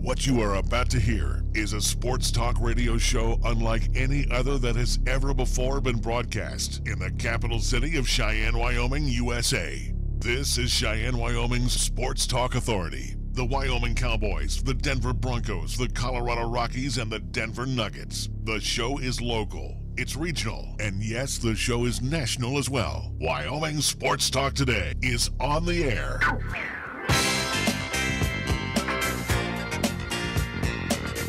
What you are about to hear is a sports talk radio show unlike any other that has ever before been broadcast in the capital city of Cheyenne, Wyoming, USA. This is Cheyenne, Wyoming's Sports Talk Authority. The Wyoming Cowboys, the Denver Broncos, the Colorado Rockies, and the Denver Nuggets. The show is local, it's regional, and yes, the show is national as well. Wyoming Sports Talk Today is on the air.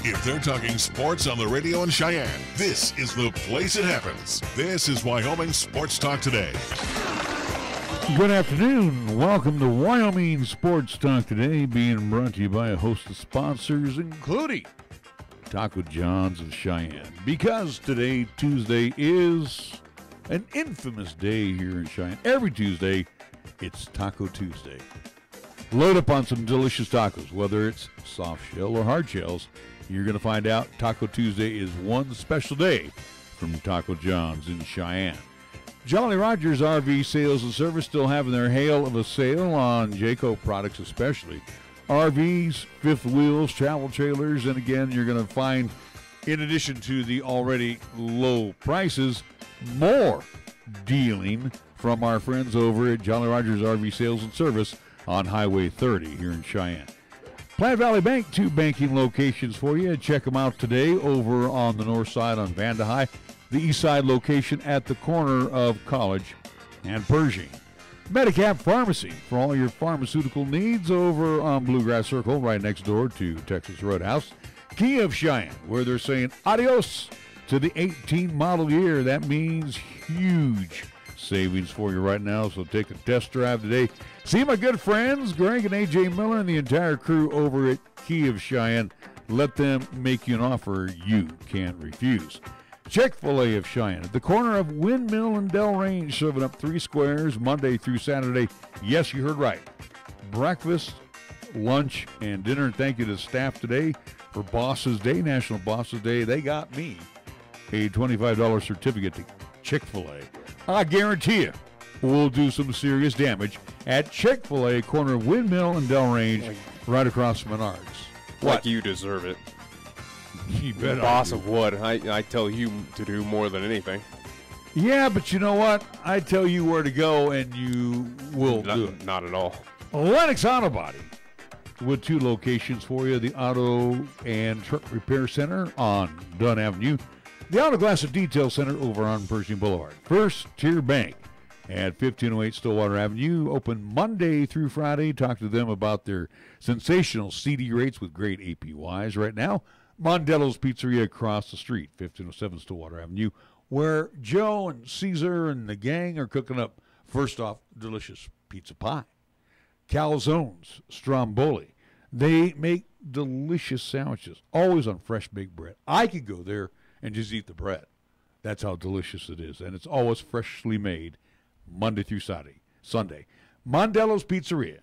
If they're talking sports on the radio in Cheyenne, this is the place it happens. This is Wyoming Sports Talk Today. Good afternoon. Welcome to Wyoming Sports Talk Today, being brought to you by a host of sponsors, including Taco John's of Cheyenne. Because today, Tuesday, is an infamous day here in Cheyenne. Every Tuesday, it's Taco Tuesday. Load up on some delicious tacos, whether it's soft shell or hard shells. You're going to find out Taco Tuesday is one special day from Taco John's in Cheyenne. Jolly Rogers RV Sales and Service still having their hail of a sale on Jayco products especially. RVs, fifth wheels, travel trailers, and again, you're going to find, in addition to the already low prices, more dealing from our friends over at Jolly Rogers RV Sales and Service on Highway 30 here in Cheyenne. Plant Valley Bank, 2 banking locations for you. Check them out today over on the north side on Vandehigh. The east side location at the corner of College and Pershing. Medicap Pharmacy for all your pharmaceutical needs over on Bluegrass Circle right next door to Texas Roadhouse. Kia of Cheyenne, where they're saying adios to the 18 model year. That means huge savings for you right now, so take a test drive today. See my good friends, Greg and A.J. Miller and the entire crew over at Kia of Cheyenne. Let them make you an offer you can't refuse. Chick-fil-A of Cheyenne, at the corner of Windmill and Del Range, serving up 3 squares Monday through Saturday. Yes, you heard right. Breakfast, lunch, and dinner. And thank you to the staff today for Bosses Day, National Bosses Day. They got me a $25 certificate to Chick-fil-A. I guarantee you we'll do some serious damage at Chick-fil-A, corner of Windmill and Del Range, right across from Menards. Like you deserve it. You bet. Boss of what? I tell you to do more than anything. Yeah, but you know what? I tell you where to go, and you will do it. Not at all. Lennox Auto Body, with 2 locations for you. The Auto and Truck Repair Center on Dunn Avenue. The Auto Glass and Detail Center over on Pershing Boulevard. First Tier Bank at 1508 Stillwater Avenue. Open Monday through Friday. Talk to them about their sensational CD rates with great APYs right now. Mondello's Pizzeria across the street, 1507 Stillwater Avenue, where Joe and Caesar and the gang are cooking up, first off, delicious pizza pie. Calzones, Stromboli. They make delicious sandwiches, always on fresh baked bread. I could go there and just eat the bread. That's how delicious it is, and it's always freshly made Monday through Sunday. Mondello's Pizzeria,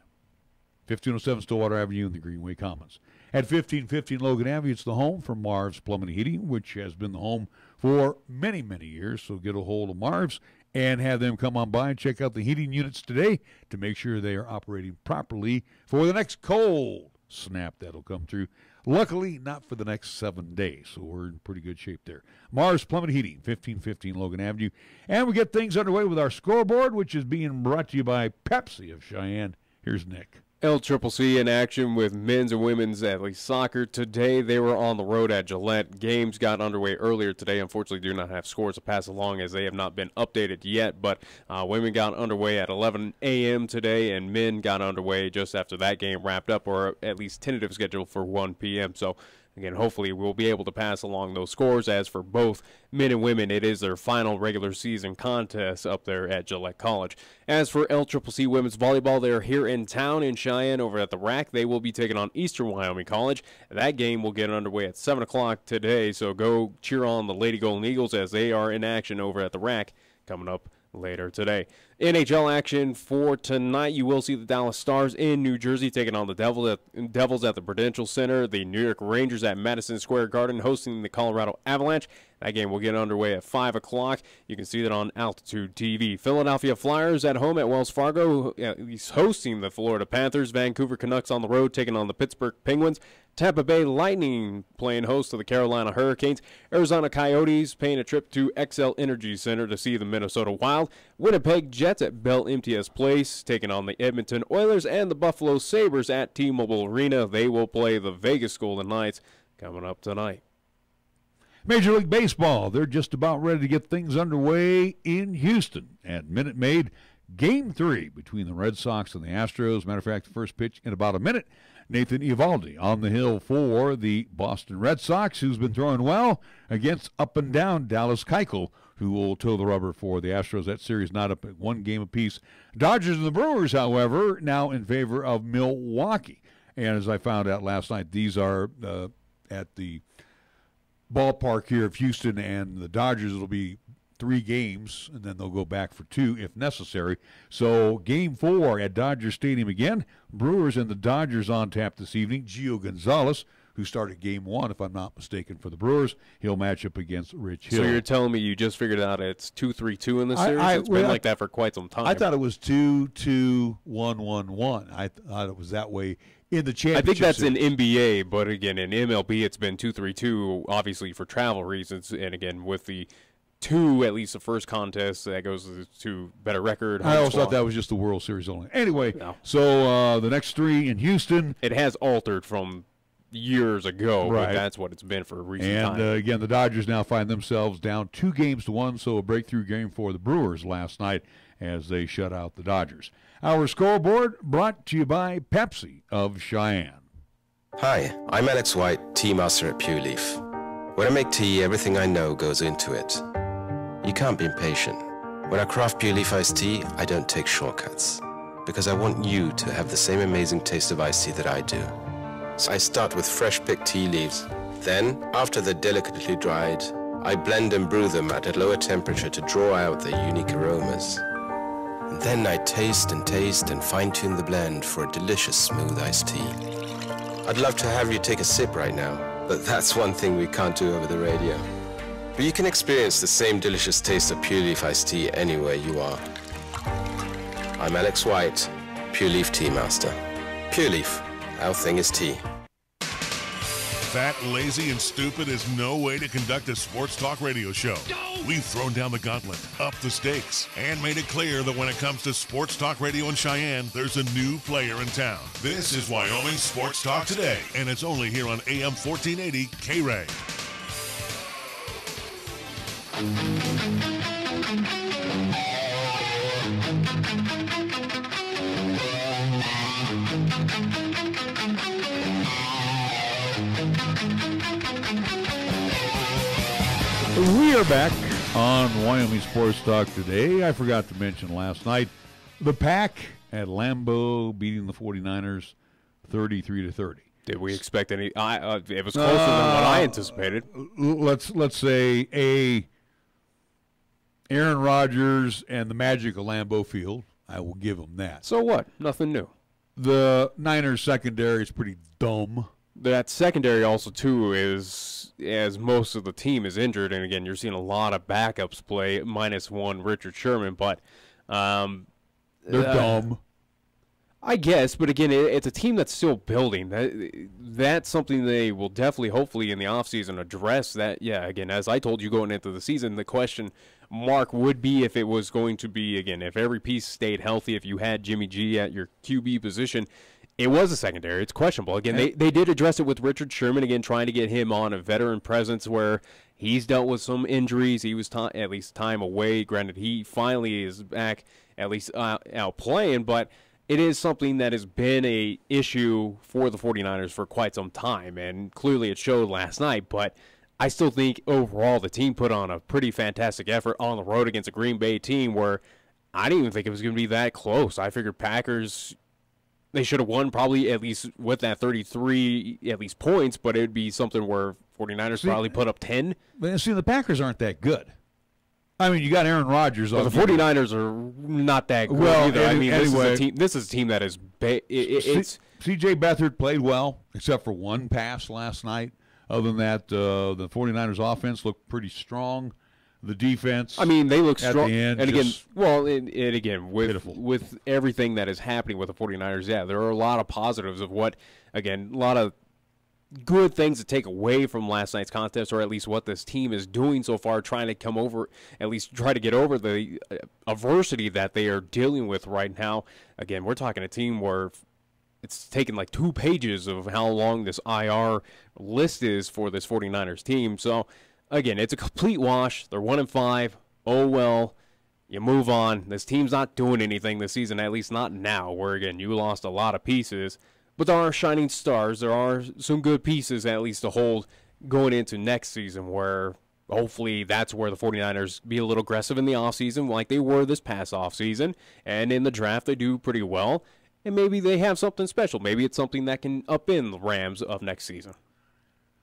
1507 Stillwater Avenue in the Greenway Commons. At 1515 Logan Avenue, it's the home for Marv's Plumbing and Heating, which has been the home for many, many years. So get a hold of Marv's and have them come on by and check out the heating units today to make sure they are operating properly for the next cold snap that'll come through. Luckily, not for the next 7 days, so we're in pretty good shape there. Marv's Plumbing and Heating, 1515 Logan Avenue. And we get things underway with our scoreboard, which is being brought to you by Pepsi of Cheyenne. Here's Nick. LCCC in action with men's and women's athlete soccer. Today they were on the road at Gillette. Games got underway earlier today. Unfortunately, do not have scores to pass along as they have not been updated yet. But women got underway at 11 a.m. today, and men got underway just after that game wrapped up, or at least tentative schedule for 1 p.m. So again, hopefully we'll be able to pass along those scores. As for both men and women, it is their final regular season contest up there at Gillette College. As for LCCC women's volleyball, they're here in town in Cheyenne over at the RAC. They will be taking on Eastern Wyoming College. That game will get underway at 7 o'clock today, so go cheer on the Lady Golden Eagles as they are in action over at the RAC coming up later today. NHL action for tonight. You will see the Dallas Stars in New Jersey taking on the Devils at the Prudential Center. The New York Rangers at Madison Square Garden hosting the Colorado Avalanche. That game will get underway at 5 o'clock. You can see that on Altitude TV. Philadelphia Flyers at home at Wells Fargo. He's hosting the Florida Panthers. Vancouver Canucks on the road taking on the Pittsburgh Penguins. Tampa Bay Lightning playing host to the Carolina Hurricanes. Arizona Coyotes paying a trip to XL Energy Center to see the Minnesota Wild. Winnipeg Jets at Bell MTS Place taking on the Edmonton Oilers, and the Buffalo Sabres at T-Mobile Arena. They will play the Vegas Golden Knights coming up tonight. Major League Baseball, they're just about ready to get things underway in Houston at Minute Maid. Game 3 between the Red Sox and the Astros. Matter of fact, the first pitch in about a minute. Nathan Eovaldi on the hill for the Boston Red Sox, who's been throwing well against up-and-down Dallas Keuchel, who will toe the rubber for the Astros. That series not up at 1 game apiece. Dodgers and the Brewers, however, now in favor of Milwaukee. And as I found out last night, these are at the ballpark here of Houston, and the Dodgers will be 3 games, and then they'll go back for 2 if necessary. So game 4 at Dodger Stadium again. Brewers and the Dodgers on tap this evening. Gio Gonzalez, who started game 1, if I'm not mistaken, for the Brewers, he'll match up against Rich Hill. So you're telling me you just figured out it's 2-3-2 in the series? It's been like that for quite some time. I thought it was 2-2-1-1-1. I thought it was that way in the championship. I think that's series. in NBA, but again, in MLB, it's been 2-3-2, obviously for travel reasons, and again, with the 2, at least the first contest, that goes to better record. I always thought that was just the World Series only. Anyway, so the next 3 in Houston. It has altered from years ago, right. But that's what it's been for a recent time. And again, the Dodgers now find themselves down 2-1, so a breakthrough game for the Brewers last night as they shut out the Dodgers. Our scoreboard brought to you by Pepsi of Cheyenne. Hi, I'm Alex White, tea master at Pure Leaf. When I make tea, everything I know goes into it. You can't be impatient. When I craft Pure Leaf iced tea, I don't take shortcuts, because I want you to have the same amazing taste of iced tea that I do. So I start with fresh picked tea leaves. Then, after they're delicately dried, I blend and brew them at a lower temperature to draw out their unique aromas. And then I taste and fine-tune the blend for a delicious smooth iced tea. I'd love to have you take a sip right now, but that's one thing we can't do over the radio. But you can experience the same delicious taste of Pure Leaf iced tea anywhere you are. I'm Alex White, Pure Leaf Tea Master. Pure Leaf, our thing is tea. Fat, lazy, and stupid is no way to conduct a sports talk radio show. We've thrown down the gauntlet, upped the stakes, and made it clear that when it comes to sports talk radio in Cheyenne, there's a new player in town. This is Wyoming Sports Talk Today, and it's only here on AM 1480 KRAE. We are back on Wyoming Sports Talk Today. I forgot to mention last night, the Pack at Lambeau beating the 49ers 33-30. Did we expect any? It was closer than what I anticipated. Let's say Aaron Rodgers and the magic of Lambeau Field. I will give them that. So what? Nothing new. The Niners secondary is pretty dumb. That secondary also, too, is, as most of the team is injured, and again, you're seeing a lot of backups play, -1 Richard Sherman, but they're dumb. I guess, but again, it's a team that's still building. That's something they will definitely, hopefully, in the offseason address. That, yeah, again, as I told you going into the season, the question mark would be if it was going to be, again, if every piece stayed healthy, if you had Jimmy G at your QB position. It was a secondary. It's questionable. Again, they did address it with Richard Sherman, again, trying to get him on a veteran presence where he's dealt with some injuries. He was at least time away. Granted, he finally is back, at least out playing, but it is something that has been a issue for the 49ers for quite some time, and clearly it showed last night. But I still think overall the team put on a pretty fantastic effort on the road against a Green Bay team where I didn't even think it was going to be that close. I figured Packers, they should have won probably at least with that 33 at least points, but it would be something where 49ers probably put up 10. But see, the Packers aren't that good. I mean, you got Aaron Rodgers. Well, the 49ers are not that good either. I mean, this is a team that is it's C.J. Beathard played well, except for one pass last night. Other than that, the 49ers offense looked pretty strong. The defense, I mean, they look strong. The end, and again, and again, pitiful. with everything that is happening with the 49ers, yeah, there are a lot of positives of what, again, a lot of good things to take away from last night's contest, or at least what this team is doing so far, trying to come over, at least try to get over the adversity that they are dealing with right now. Again, we're talking a team where it's taken like 2 pages of how long this IR list is for this 49ers team. So, again, it's a complete wash. They're 1-5. Oh, well, you move on. This team's not doing anything this season, at least not now, where, again, you lost a lot of pieces. But there are shining stars. There are some good pieces, at least, to hold going into next season, where hopefully that's where the 49ers be a little aggressive in the offseason like they were this past offseason. And in the draft, they do pretty well. And maybe they have something special. Maybe it's something that can upend the Rams of next season.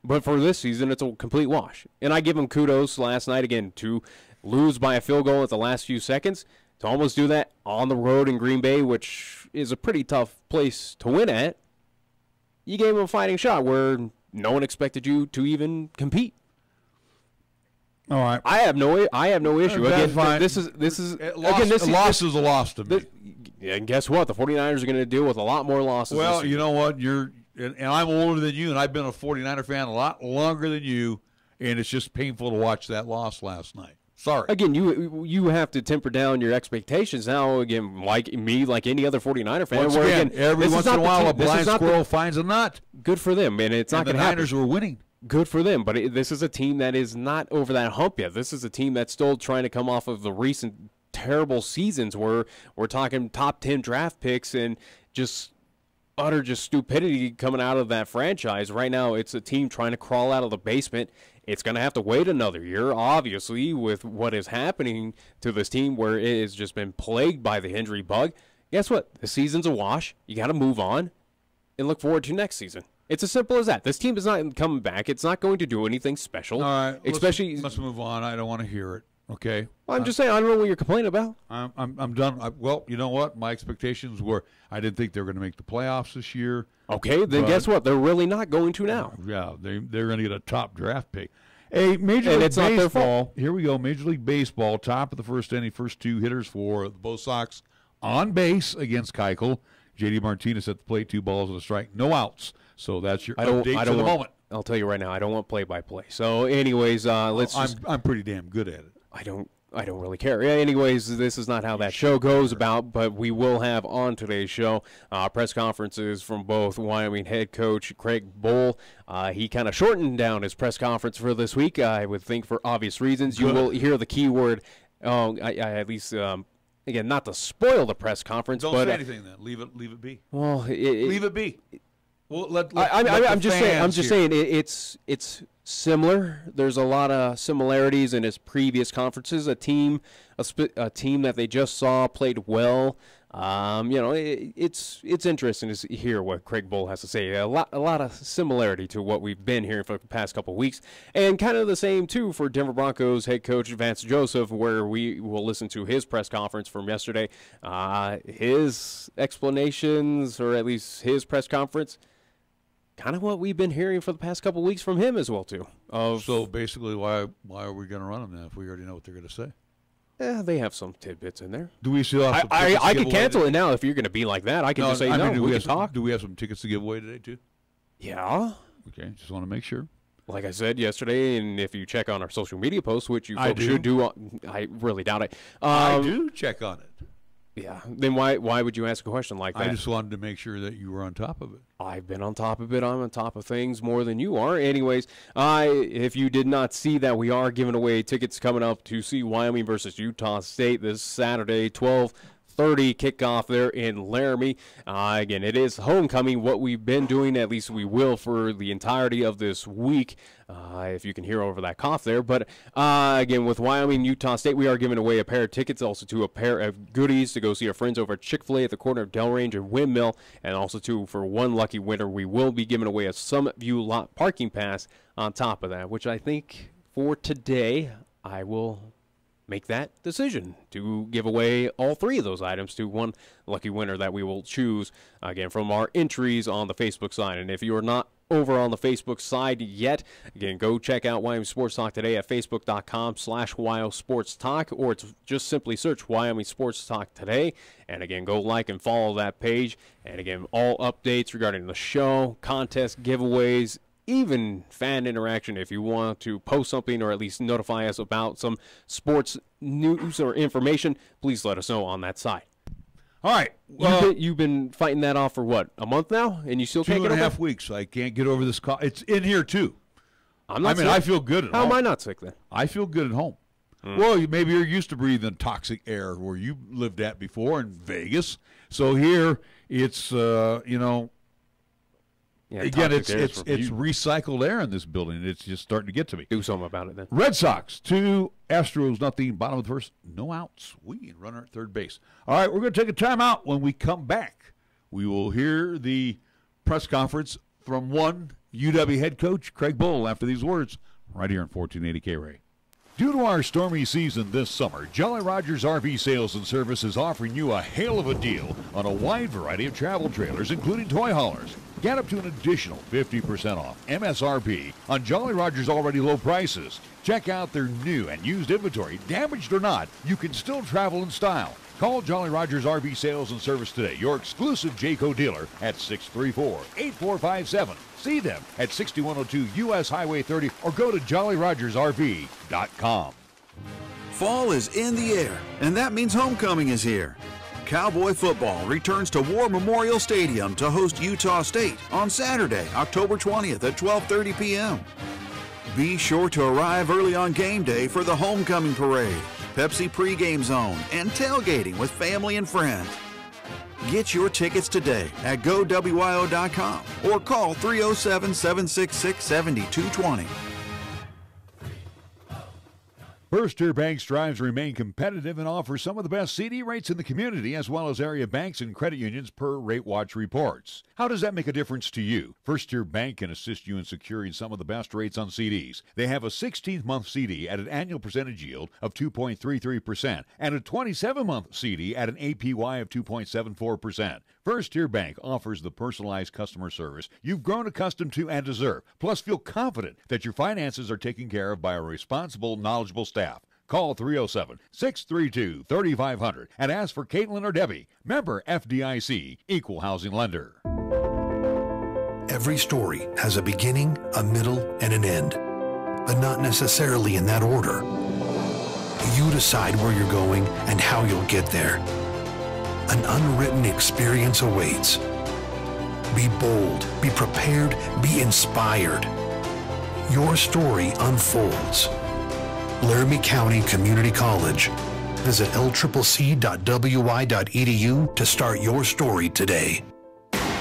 But for this season, it's a complete wash. And I give them kudos last night, again, to lose by a field goal at the last few seconds, to almost do that on the road in Green Bay, which is a pretty tough place to win at. You gave them a fighting shot where no one expected you to even compete. All right. I have no issue. That's Again, fine. this is A loss is a loss to me. And guess what? The 49ers are going to deal with a lot more losses. Well, you know what? And I'm older than you, and I've been a 49er fan a lot longer than you, and it's just painful to watch that loss last night. Sorry. Again, you have to temper down your expectations now. Again, like me, like any other 49er fan. Once where, again, every once in a while a blind squirrel finds a nut. Good for them, and it's not going to happen. The Niners were winning. Good for them, but this is a team that is not over that hump yet. This is a team that's still trying to come off of the recent terrible seasons where we're talking top 10 draft picks and just utter stupidity coming out of that franchise. Right now, it's a team trying to crawl out of the basement. It's going to have to wait another year, obviously, with what is happening to this team where it has just been plagued by the injury bug. Guess what? The season's a wash. You got to move on and look forward to next season. It's as simple as that. This team is not coming back. It's not going to do anything special. All right, let's move on. I don't want to hear it. Okay. Well, I'm just saying. I don't know what you're complaining about. I'm done. Well, you know what? My expectations were I didn't think they were going to make the playoffs this year. Okay, then guess what? They're really not going to now. Yeah, they're going to get a top draft pick. Hey, Major and League it's Baseball. Not their fault. Here we go. Major League Baseball, top of the first inning, first 2 hitters for the Bo Sox on base against Keuchel. J.D. Martinez at the plate, 2 balls and a strike, no outs. So that's your update for the moment. I'll tell you right now, I don't want play-by-play. So, anyways, I'm pretty damn good at it. I don't really care. Anyways, this is not how that show goes about, but we will have on today's show press conferences from both Wyoming head coach Craig Bohl. He kind of shortened down his press conference for this week, I would think for obvious reasons. You will hear the keyword, at least, again, not to spoil the press conference. Don't but, say anything then. Leave it be. Well, leave it be. Well, I'm just saying it's similar. There's a lot of similarities in his previous conferences. A team that they just saw played well. It's interesting to hear what Craig Bohl has to say. A lot of similarity to what we've been hearing for the past couple of weeks, and kind of the same too for Denver Broncos head coach Vance Joseph, where we will listen to his press conference from yesterday. His explanations, or at least his press conference, kind of what we've been hearing for the past couple of weeks from him as well too. So basically, why are we going to run them then if we already know what they're going to say? Yeah, they have some tidbits in there. Do we still have some I can cancel it now if you're going to be like that. I can just say no. We can talk. Do we have some tickets to give away today too? Yeah. Okay, just want to make sure. Like I said yesterday, and if you check on our social media posts, which you folks should do, I really doubt it. I do check on it. Yeah. Then why would you ask a question like that? I just wanted to make sure that you were on top of it. I've been on top of it. I'm on top of things more than you are. Anyways, if you did not see that, we are giving away tickets coming up to see Wyoming versus Utah State this Saturday, 12:30 kickoff there in Laramie. Again, it is homecoming. What we've been doing, at least we will for the entirety of this week, if you can hear over that cough there. But again, with Wyoming, Utah State, we are giving away a pair of tickets, also to a pair of goodies to go see our friends over at Chick-fil-A at the corner of Delrange and Windmill, and also for one lucky winner, we will be giving away a Summit View lot parking pass on top of that, which I think for today I will make that decision to give away all 3 of those items to one lucky winner that we will choose, again, from our entries on the Facebook side. And if you are not over on the Facebook side yet. Again, go check out Wyoming Sports Talk today at facebook.com/WyoSportsTalk, or it's just simply search Wyoming Sports Talk today. And again, go like and follow that page. And again, all updates regarding the show, contests, giveaways, even fan interaction. If you want to post something or at least notify us about some sports news or information, please let us know on that side. All right. You've been fighting that off for what, a month now, and you still can't get over it? 2.5 weeks. I can't get over this cough. It's in here too. I'm not sick. I feel good at home. How am I not sick then? I feel good at home. Well, maybe you're used to breathing toxic air where you lived at before in Vegas. So here it's Yeah, again, it's recycled air in this building. It's just starting to get to me. Do something about it then. Red Sox 2, Astros nothing. Bottom of the first, no outs. We runner at third base. All right, we're going to take a timeout. When we come back, we will hear the press conference from one UW head coach, Craig Bull, after these words, right here on 1480 KRAE. Due to our stormy season this summer, Jolly Rogers RV Sales and Service is offering you a hail of a deal on a wide variety of travel trailers, including toy haulers. Get up to an additional 50% off MSRP on Jolly Rogers' already low prices. Check out their new and used inventory. Damaged or not, you can still travel in style. Call Jolly Rogers RV Sales and Service today, your exclusive Jayco dealer, at 634-8457. See them at 6102 U.S. Highway 30 or go to jollyrogersrv.com. Fall is in the air, and that means homecoming is here. Cowboy football returns to War Memorial Stadium to host Utah State on Saturday, October 20th at 12:30 p.m. Be sure to arrive early on game day for the homecoming parade, Pepsi pregame zone, and tailgating with family and friends. Get your tickets today at GoWyo.com or call 307-766-7220. First Tier Bank strives to remain competitive and offers some of the best CD rates in the community, as well as area banks and credit unions per Rate Watch reports. How does that make a difference to you? First Tier Bank can assist you in securing some of the best rates on CDs. They have a 16-month CD at an annual percentage yield of 2.33% and a 27-month CD at an APY of 2.74%. First Tier Bank offers the personalized customer service you've grown accustomed to and deserve. Plus, feel confident that your finances are taken care of by a responsible, knowledgeable staff. Call 307-632-3500 and ask for Caitlin or Debbie. Member FDIC, Equal Housing Lender. Every story has a beginning, a middle, and an end, but not necessarily in that order. You decide where you're going and how you'll get there. An unwritten experience awaits. Be bold, be prepared, be inspired. Your story unfolds. Laramie County Community College. Visit lccc.wy.edu to start your story today.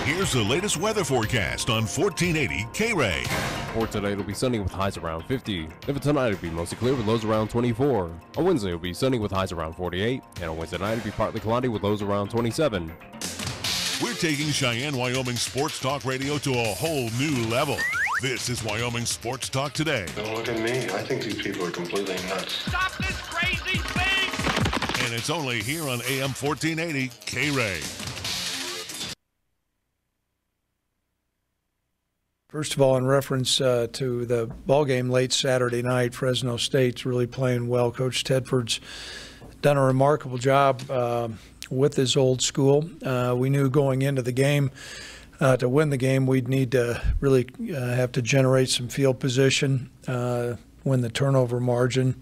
Here's the latest weather forecast on 1480 KRAE. For today, it'll be sunny with highs around 50. Then for tonight, it'll be mostly clear with lows around 24. On Wednesday, it'll be sunny with highs around 48. And on Wednesday night, it'll be partly cloudy with lows around 27. We're taking Cheyenne, Wyoming Sports Talk Radio to a whole new level. This is Wyoming Sports Talk Today. Don't look at me. I think these people are completely nuts. Stop this crazy thing! And it's only here on AM 1480 KRAE. First of all, in reference to the ball game late Saturday night, Fresno State's really playing well. Coach Tedford's done a remarkable job with his old school. We knew going into the game, to win the game, we'd need to really have to generate some field position, win the turnover margin,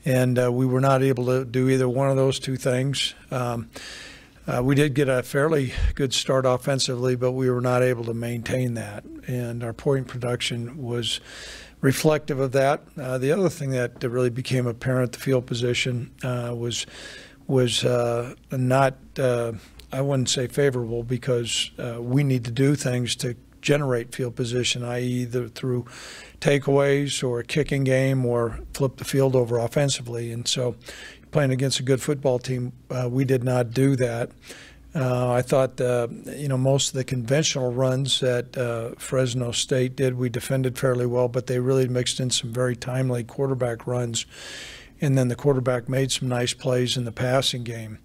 and we were not able to do either one of those two things. We did get a fairly good start offensively, but we were not able to maintain that, and our point production was reflective of that. The other thing that really became apparent, the field position was not, I wouldn't say favorable, because we need to do things to generate field position, i.e. either through takeaways or a kicking game or flip the field over offensively. And so playing against a good football team, we did not do that. I thought, most of the conventional runs that Fresno State did, we defended fairly well, but they really mixed in some very timely quarterback runs. And then the quarterback made some nice plays in the passing game.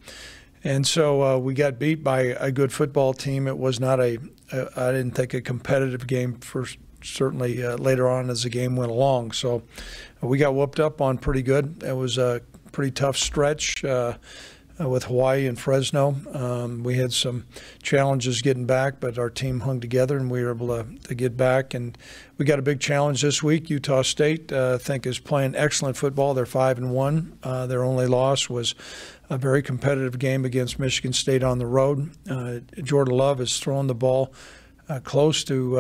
And so we got beat by a good football team. It was not a I didn't think a competitive game for certainly later on as the game went along. So we got whooped up on pretty good. It was a pretty tough stretch with Hawaii and Fresno. We had some challenges getting back, but our team hung together and we were able to get back. And we got a big challenge this week. Utah State, I think, is playing excellent football. They're 5-1. Their only loss was a very competitive game against Michigan State on the road. Jordan Love has thrown the ball close to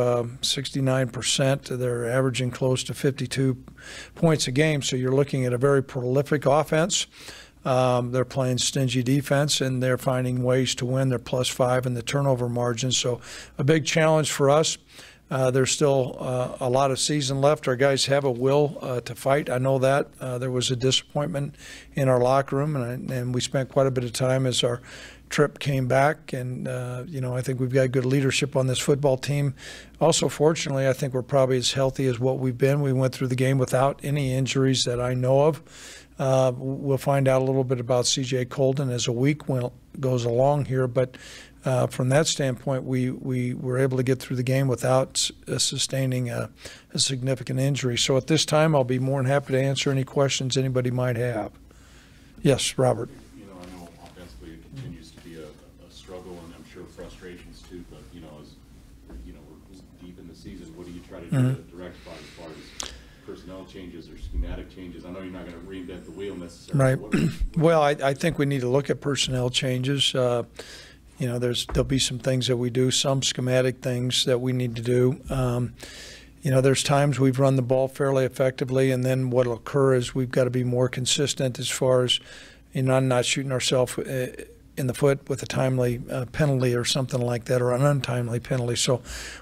69%. They're averaging close to 52 points a game. So you're looking at a very prolific offense. They're playing stingy defense, and they're finding ways to win. They're +5 in the turnover margin. So a big challenge for us. There's still a lot of season left. Our guys have a will to fight. I know that. There was a disappointment in our locker room, and we spent quite a bit of time as our trip came back. And, I think we've got good leadership on this football team. Also, fortunately, I think we're probably as healthy as what we've been. We went through the game without any injuries that I know of. We'll find out a little bit about C.J. Colden as the week goes along here. But from that standpoint, we were able to get through the game without sustaining a significant injury. So at this time, I'll be more than happy to answer any questions anybody might have. Yes, Robert. I know offensively it continues to be a struggle, and I'm sure frustrations too. But as we're deep in the season, what do you try to do to rectify as far as personnel changes or schematic changes? I know you're not going to reinvent the wheel necessarily. Right. Well, I think we need to look at personnel changes. There'll be some things that we do, some schematic things that we need to do. There's times we've run the ball fairly effectively, and then what'll occur is we've got to be more consistent as far as not shooting ourselves in the foot with a timely penalty or something like that, or an untimely penalty. So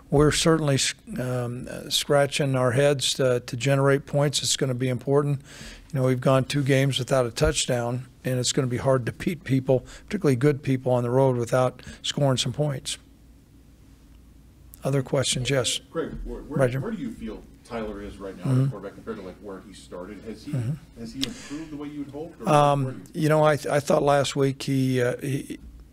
we're certainly scratching our heads to generate points. It's going to be important. We've gone 2 games without a touchdown, and it's going to be hard to beat people, particularly good people on the road, without scoring some points. Other questions? Yes. Craig, where do you feel Tyler is right now, the quarterback, compared to where he started? Has he improved the way you would hope? I thought last week he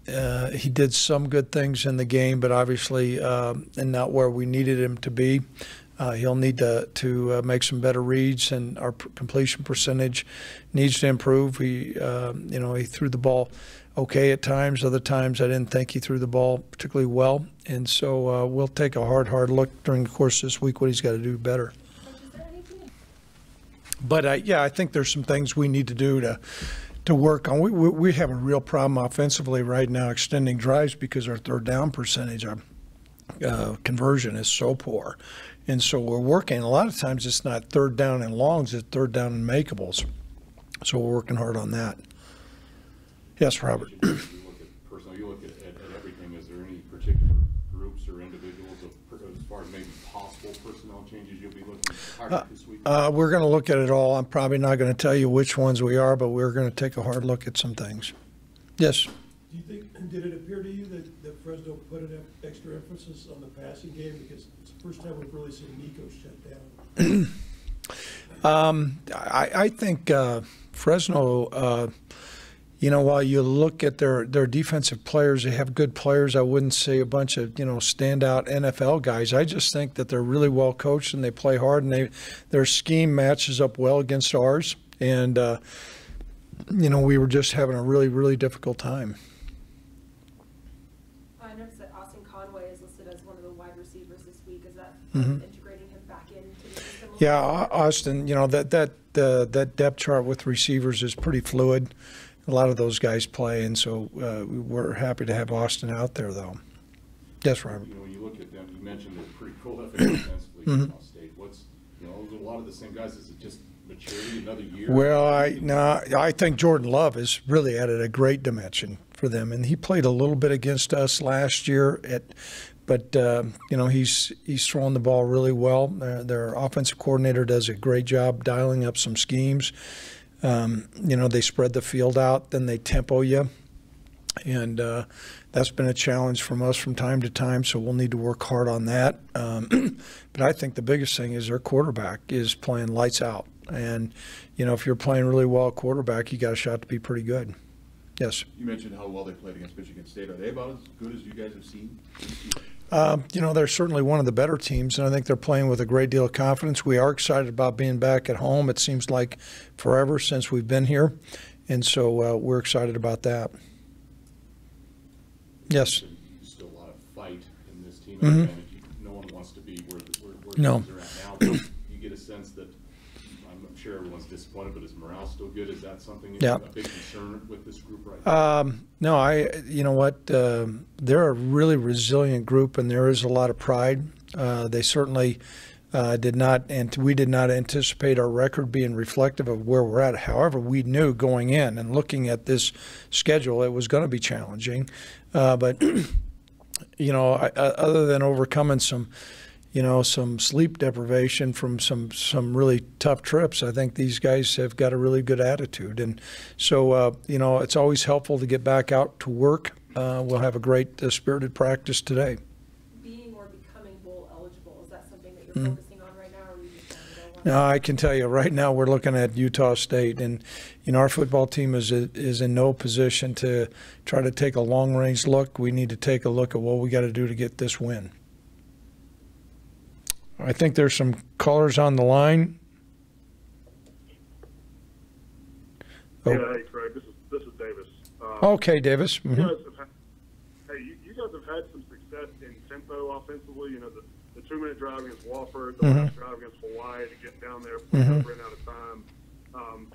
did some good things in the game, but obviously and not where we needed him to be. He'll need to make some better reads, and our completion percentage needs to improve. He threw the ball okay at times. Other times I didn't think he threw the ball particularly well. And so we'll take a hard look during the course of this week what he's got to do better. But, I think there's some things we need to do to work on. We have a real problem offensively right now extending drives because our third down percentage, our conversion is so poor. And so we're working. A lot of times it's not third down and longs, it's third down and makeables. So we're working hard on that. Yes, Robert. You look at everything. Is there any particular groups or individuals as far as maybe possible personnel changes you'll be looking at this week? We're going to look at it all. I'm probably not going to tell you which ones we are, but we're going to take a hard look at some things. Yes. Do you think, did it appear to you that Fresno put an extra emphasis on the passing game? Because it's the first time we've really seen Nico shut down. I think Fresno, while you look at their defensive players, they have good players. I wouldn't say a bunch of, standout NFL guys. I just think that they're really well coached and they play hard, and their scheme matches up well against ours. And, we were just having a really, really difficult time. I noticed that Austin Conway is listed as one of the wide receivers this week. Is that integrating him back into the system? Yeah, Austin, that depth chart with receivers is pretty fluid. A lot of those guys play, and so we're happy to have Austin out there, though. Yes, Robert. When you look at them, you mentioned they're pretty prolific offensively in Utah State. A lot of the same guys. Is it just maturity, another year? Well, I think Jordan Love has really added a great dimension for them, and he played a little bit against us last year. But he's throwing the ball really well. Their offensive coordinator does a great job dialing up some schemes. They spread the field out, then they tempo you. And that's been a challenge from us from time to time, so we'll need to work hard on that. But I think the biggest thing is their quarterback is playing lights out. And, if you're playing really well at quarterback, you got a shot to be pretty good. Yes? You mentioned how well they played against Michigan State. Are they about as good as you guys have seen? They're certainly one of the better teams, and I think they're playing with a great deal of confidence. We are excited about being back at home. It seems like forever since we've been here, and so we're excited about that. Yes. There's still a lot of fight in this team. Mm-hmm. No one wants to be where No. things are at now. But you get a sense that I'm sure everyone's disappointed, but is morale still good? Is that something a big concern with this group right now? No, you know what? They're a really resilient group, and there is a lot of pride. They certainly did not, and we did not anticipate our record being reflective of where we're at. However, we knew going in and looking at this schedule, it was going to be challenging. But other than overcoming some sleep deprivation from some really tough trips, I think these guys have got a really good attitude. And so, it's always helpful to get back out to work. We'll have a great spirited practice today. Being or becoming bowl eligible, is that something that you're focusing on right now, or are you just going to go on? No, I can tell you right now we're looking at Utah State, and our football team is in no position to try to take a long-range look. We need to take a look at what we got to do to get this win. I think there's some callers on the line. Oh. Yeah, hey Craig, this is Davis. Okay, Davis. Mm-hmm. You guys have had some success in tempo offensively. The 2-minute drive against Wofford, the last drive against Hawaii to get down there, ran out of time.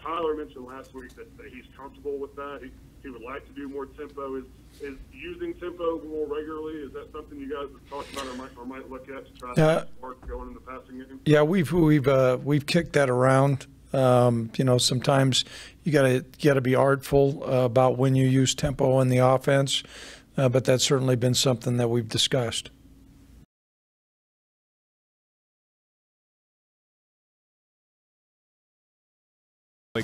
Tyler mentioned last week that he's comfortable with that. He would like to do more tempo. Is using tempo more regularly? Is that something you guys have talked about or might look at to try to spark going in the passing game? Yeah, we've kicked that around. Sometimes you gotta be artful about when you use tempo in the offense, but that's certainly been something that we've discussed.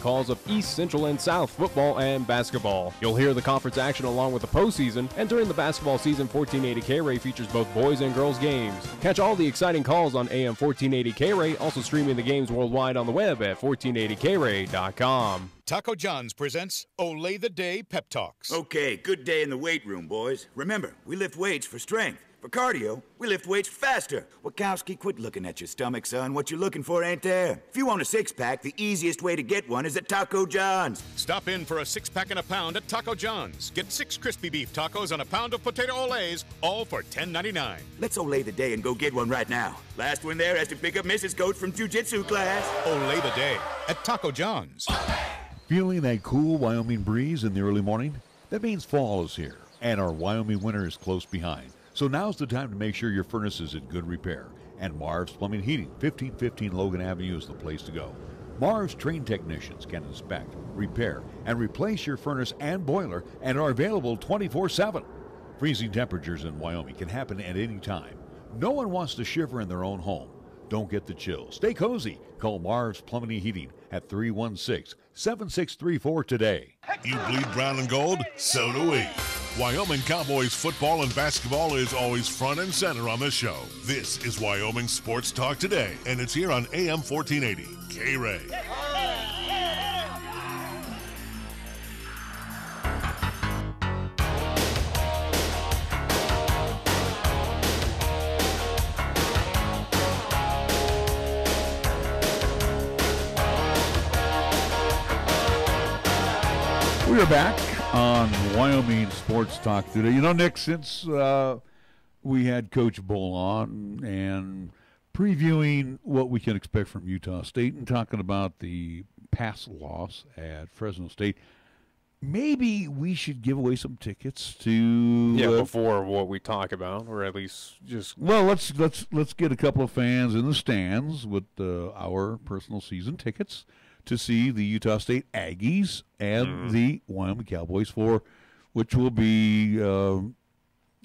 Calls of East, Central, and South football and basketball. You'll hear the conference action along with the postseason, and during the basketball season, 1480 KRAE features both boys and girls games. Catch all the exciting calls on AM 1480 KRAE, also streaming the games worldwide on the web at 1480KRAE.com. Taco John's presents Olay the Day Pep Talks. Okay, good day in the weight room, boys. Remember, we lift weights for strength. For cardio, we lift weights faster. Wachowski, quit looking at your stomach, son. What you're looking for ain't there. If you want a six-pack, the easiest way to get one is at Taco John's. Stop in for a 6-pack and a pound at Taco John's. Get 6 crispy beef tacos and a pound of potato olays, all for $10.99. Let's olay the day and go get one right now. Last one there has to pick up Mrs. Coach from jiu-jitsu class. Olay the day at Taco John's. Feeling that cool Wyoming breeze in the early morning? That means fall is here, and our Wyoming winter is close behind. So now's the time to make sure your furnace is in good repair. And Marv's Plumbing and Heating, 1515 Logan Avenue is the place to go. Marv's trained technicians can inspect, repair, and replace your furnace and boiler and are available 24/7. Freezing temperatures in Wyoming can happen at any time. No one wants to shiver in their own home. Don't get the chills. Stay cozy. Call Marv's Plumbing and Heating at 316-7634 today. You bleed brown and gold? So do we. Wyoming Cowboys football and basketball is always front and center on the show. This is Wyoming Sports Talk Today, and it's here on AM 1480, KRAE. We are back on Wyoming Sports Talk today. Nick, since we had Coach Bull on and previewing what we can expect from Utah State and talking about the past loss at Fresno State, maybe we should give away some tickets to before what we talk about, or at least just let's get a couple of fans in the stands with our personal season tickets to see the Utah State Aggies and the Wyoming Cowboys which will be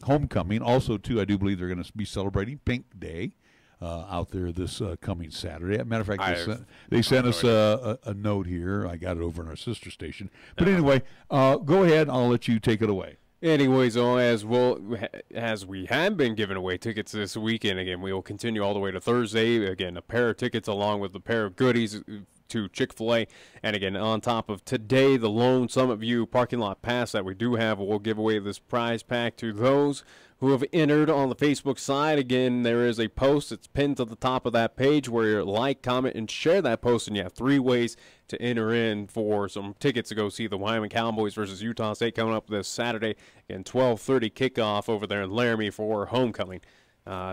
homecoming. Also, too, I do believe they're going to be celebrating Pink Day out there this coming Saturday. As a matter of fact, they sent us a note here. I got it over in our sister station. But anyway, go ahead. I'll let you take it away. Anyways, as we have been giving away tickets this weekend, again, we will continue all the way to Thursday. Again, a pair of tickets along with a pair of goodies to Chick-fil-A. And again, on top of today, the Lone Summit View parking lot pass that we do have, we'll give away this prize pack to those who have entered on the Facebook side. Again, there is a post. It's pinned to the top of that page where you like, comment, and share that post. And you have 3 ways to enter in for some tickets to go see the Wyoming Cowboys versus Utah State coming up this Saturday in 12:30 kickoff over there in Laramie for homecoming.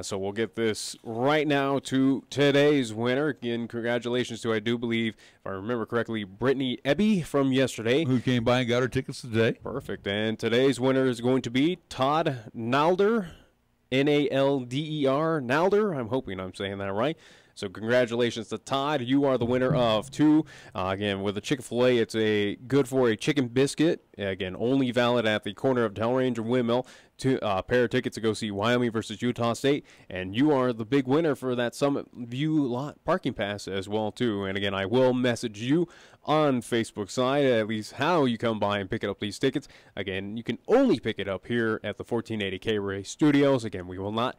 So we'll get this right now to today's winner. Again, congratulations to, I do believe, if I remember correctly, Brittany Ebby from yesterday. Who came by and got her tickets today. Perfect. And today's winner is going to be Todd Nalder, Nalder, Nalder. I'm hoping I'm saying that right. So congratulations to Todd. You are the winner of 2. Again, with the Chick-fil-A, it's good for a chicken biscuit. Again, only valid at the corner of Delrange and Windmill. 2 pair of tickets to go see Wyoming versus Utah State. And you are the big winner for that Summit View lot parking pass as well, too. And again, I will message you on Facebook side, at least how you come by and pick up these tickets. Again, you can only pick it up here at the 1480 KRAE Studios. Again, we will not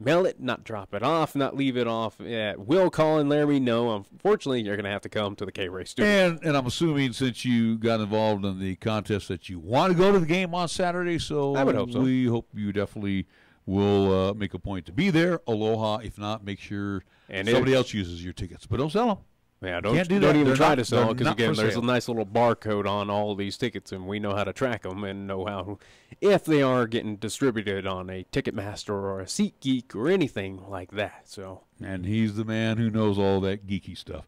mail it, not drop it off, not leave it off at Will Call in Laramie. No, unfortunately, you're going to have to come to the KRAE studio. And I'm assuming since you got involved in the contest that you want to go to the game on Saturday, so I would hope so. We hope you definitely will make a point to be there. Aloha. If not, make sure somebody else uses your tickets. But don't sell them. Yeah, don't even try to sell because, again, there's a nice little barcode on all of these tickets, and we know how to track them and know how, if they are getting distributed on a Ticketmaster or a SeatGeek or anything like that. So, and he's the man who knows all that geeky stuff.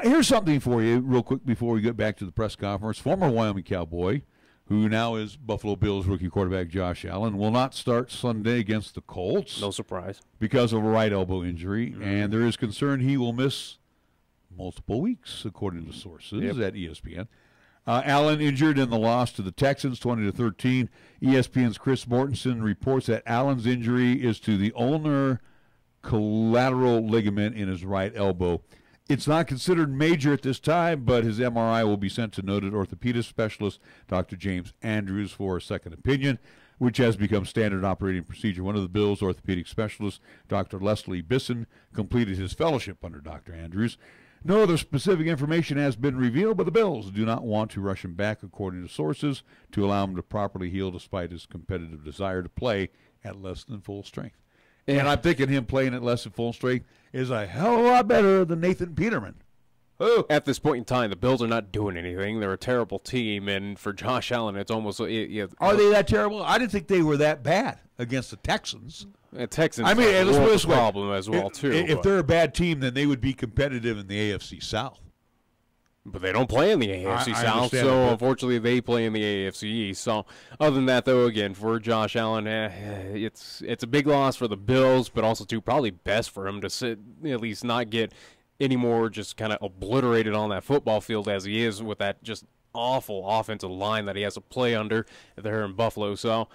Here's something for you real quick before we get back to the press conference. Former Wyoming Cowboy, who now is Buffalo Bills rookie quarterback Josh Allen, will not start Sunday against the Colts. No surprise. Because of a right elbow injury, and there is concern he will miss multiple weeks, according to sources at ESPN. Allen injured in the loss to the Texans, 20-13. ESPN's Chris Mortensen reports that Allen's injury is to the ulnar collateral ligament in his right elbow. It's not considered major at this time, but his MRI will be sent to noted orthopedic specialist Dr. James Andrews for a second opinion, which has become standard operating procedure. One of the Bills' orthopedic specialists, Dr. Leslie Bisson, completed his fellowship under Dr. Andrews. No other specific information has been revealed, but the Bills do not want to rush him back, according to sources, to allow him to properly heal despite his competitive desire to play at less than full strength. And I'm thinking him playing at less than full strength is a hell of a lot better than Nathan Peterman. Oh. At this point in time, the Bills are not doing anything. They're a terrible team, and for Josh Allen, it's almost... Are they that terrible? I didn't think they were that bad against the Texans. Texans have a problem as well, too. If they're a bad team, then they would be competitive in the AFC South. But they don't play in the AFC South, so unfortunately they play in the AFC East. So other than that, though, again, for Josh Allen, it's a big loss for the Bills, but also, too, probably best for him to at least not get any more just kind of obliterated on that football field as he is with that just awful offensive line that he has to play under there in Buffalo. So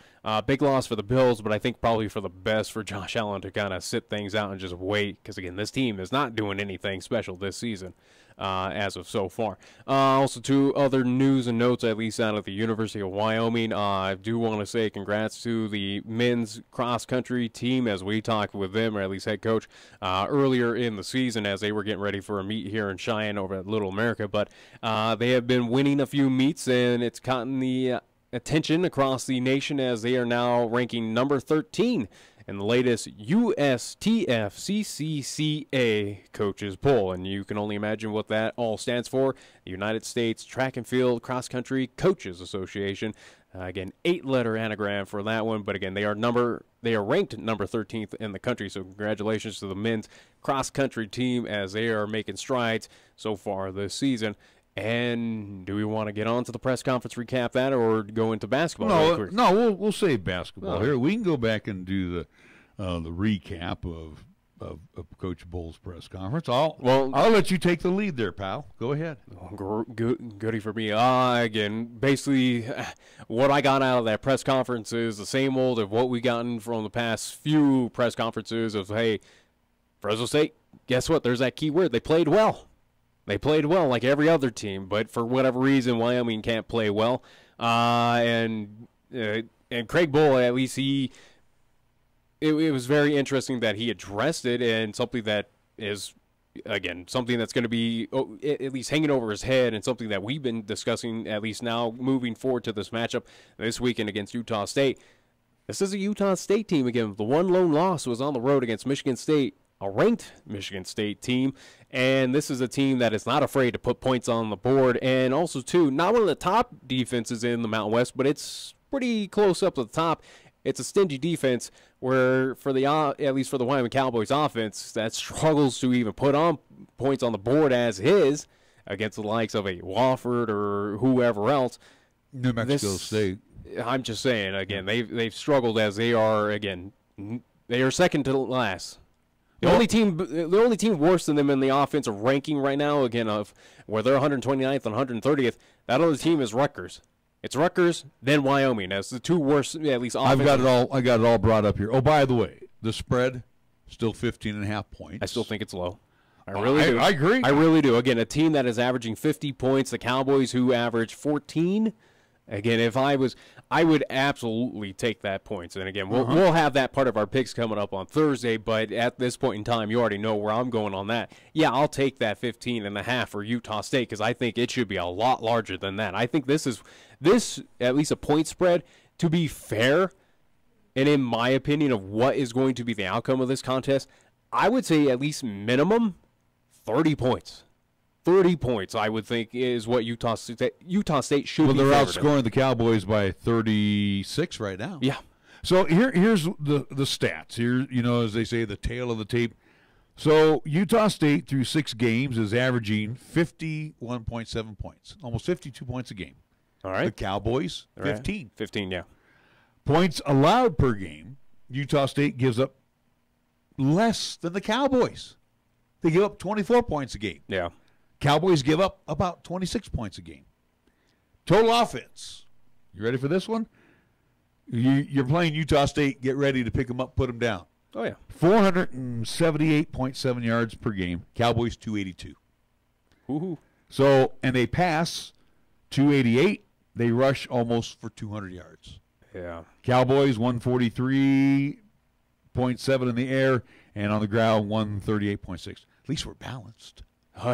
big loss for the Bills, but I think probably for the best for Josh Allen to kind of sit things out and just wait because, again, this team is not doing anything special this season as of so far. Also, 2 other news and notes, at least out of the University of Wyoming. I do want to say congrats to the men's cross-country team as we talked with them, or at least head coach, earlier in the season as they were getting ready for a meet here in Cheyenne over at Little America. But they have been winning a few meets, and it's gotten the attention across the nation as they are now ranking number 13 in the latest USTFCCCA coaches poll. And you can only imagine what that all stands for. The United States Track and Field Cross Country Coaches Association. Again, 8-letter anagram for that one. But again, they are ranked number 13th in the country. So congratulations to the men's cross country team as they are making strides so far this season. And do we want to get on to the press conference, recap that, or go into basketball? No, we'll save basketball here. We can go back and do the recap of Coach Bull's press conference. I'll let you take the lead there, pal. Go ahead. Goody for me. Again, basically, what I got out of that press conference is the same old of what we gotten from the past few press conferences of, hey, Fresno State, guess what? There's that key word. They played well. They played well like every other team, but for whatever reason, Wyoming can't play well. And Craig Bull, at least it was very interesting that he addressed it, and something that is, again, something that's going to be at least hanging over his head, and something that we've been discussing at least now moving forward to this matchup this weekend against Utah State. This is a Utah State team again. The one lone loss was on the road against Michigan State, a ranked Michigan State team, and this is a team that is not afraid to put points on the board, and also, too, not one of the top defenses in the Mountain West, but it's pretty close up to the top. It's a stingy defense where, for the at least for the Wyoming Cowboys offense, that struggles to even put on points on the board as is against the likes of a Wofford or whoever else. New Mexico State. I'm just saying, again, they've struggled as they are, again, they are second to last. The only team worse than them in the offensive ranking right now, again, of where they're 129th and 130th, that other team is Rutgers. It's Rutgers, then Wyoming as the two worst, at least offensive. I got it all brought up here. Oh, by the way, the spread, still 15.5 points. I still think it's low. I really do. I agree. I really do. Again, a team that is averaging 50 points, the Cowboys who average 14. Again, if I would absolutely take that points. And again, we'll have that part of our picks coming up on Thursday, but at this point in time, you already know where I'm going on that. Yeah, I'll take that 15.5 for Utah State because I think it should be a lot larger than that. I think this at least a point spread, to be fair, and in my opinion of what is going to be the outcome of this contest, I would say at least minimum 30 points. 30 points, I would think, is what Utah State should be. Well, they're outscoring the Cowboys by 36 right now. Yeah. So here's the stats. Here, as they say, the tail of the tape. So Utah State through 6 games is averaging 51.7 points, almost 52 points a game. All right. The Cowboys, 15. Right. 15, yeah. Points allowed per game, Utah State gives up less than the Cowboys. They give up 24 points a game. Yeah. Cowboys give up about 26 points a game. Total offense. You ready for this one? You're playing Utah State. Get ready to pick them up, put them down. Oh, yeah. 478.7 yards per game. Cowboys, 282. Woohoo. So, and they pass 288. They rush almost for 200 yards. Yeah. Cowboys, 143.7 in the air, and on the ground, 138.6. At least we're balanced.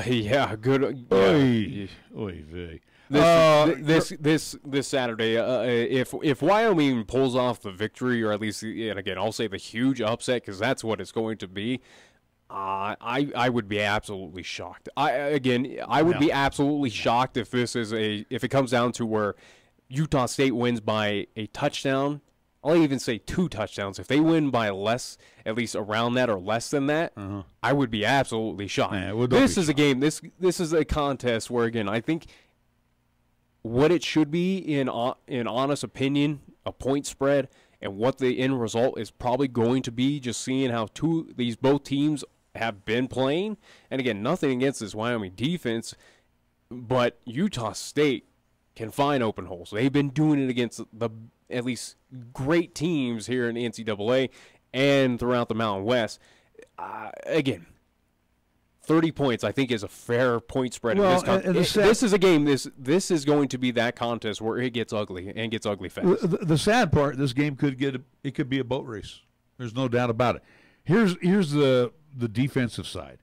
Yeah, good. Yeah. Oy vey. This Saturday, if Wyoming pulls off the victory, or at least, and again, I'll say the huge upset, because that's what it's going to be. I would be absolutely shocked. I would be absolutely shocked if if it comes down to where Utah State wins by a touchdown. I'll even say 2 touchdowns. If they win by less, at least around that or less than that, I would be absolutely shocked. This is a game. This is a contest where, again, I think what it should be, in honest opinion, a point spread, and what the end result is probably going to be, just seeing how both teams have been playing. And again, nothing against this Wyoming defense, but Utah State can find open holes. They've been doing it against at least great teams here in the NCAA and throughout the Mountain West. Again, 30 points, I think, is a fair point spread. Well, this is a game. This is going to be that contest where it gets ugly and gets ugly fast. The sad part, this game could be a boat race. There's no doubt about it. Here's the defensive side.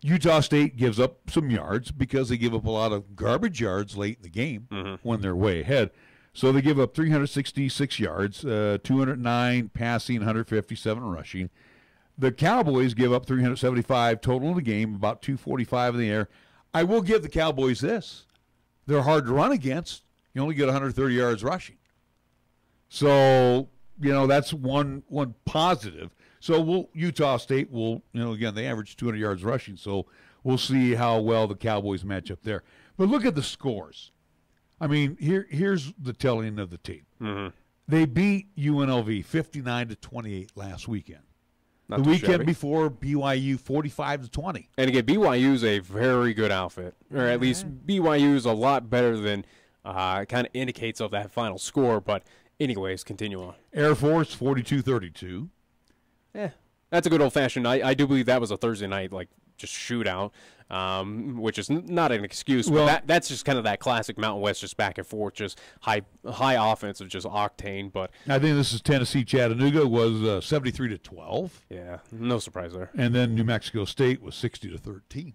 Utah State gives up some yards because they give up a lot of garbage yards late in the game when they're way ahead. So they give up 366 yards, 209 passing, 157 rushing. The Cowboys give up 375 total in the game, about 245 in the air. I will give the Cowboys this. They're hard to run against. You only get 130 yards rushing. So, that's one positive. So Utah State will, again, they average 200 yards rushing, so we'll see how well the Cowboys match up there. But look at the scores. I mean, here's the telling of the tape. They beat UNLV 59-28 last weekend. Not the weekend shabby. Before, BYU 45-20. And again, BYU is a very good outfit, or at least BYU is a lot better than kind of indicates of that final score. But anyways, continue on. Air Force 42-32. Yeah, that's a good old-fashioned. I do believe that was a Thursday night, just shootout, which is not an excuse. Well, but that's just kind of that classic Mountain West, just back and forth, just high offensive, just octane. But I think this is Tennessee. Chattanooga was 73-12. Yeah, no surprise there. And then New Mexico State was 60-13.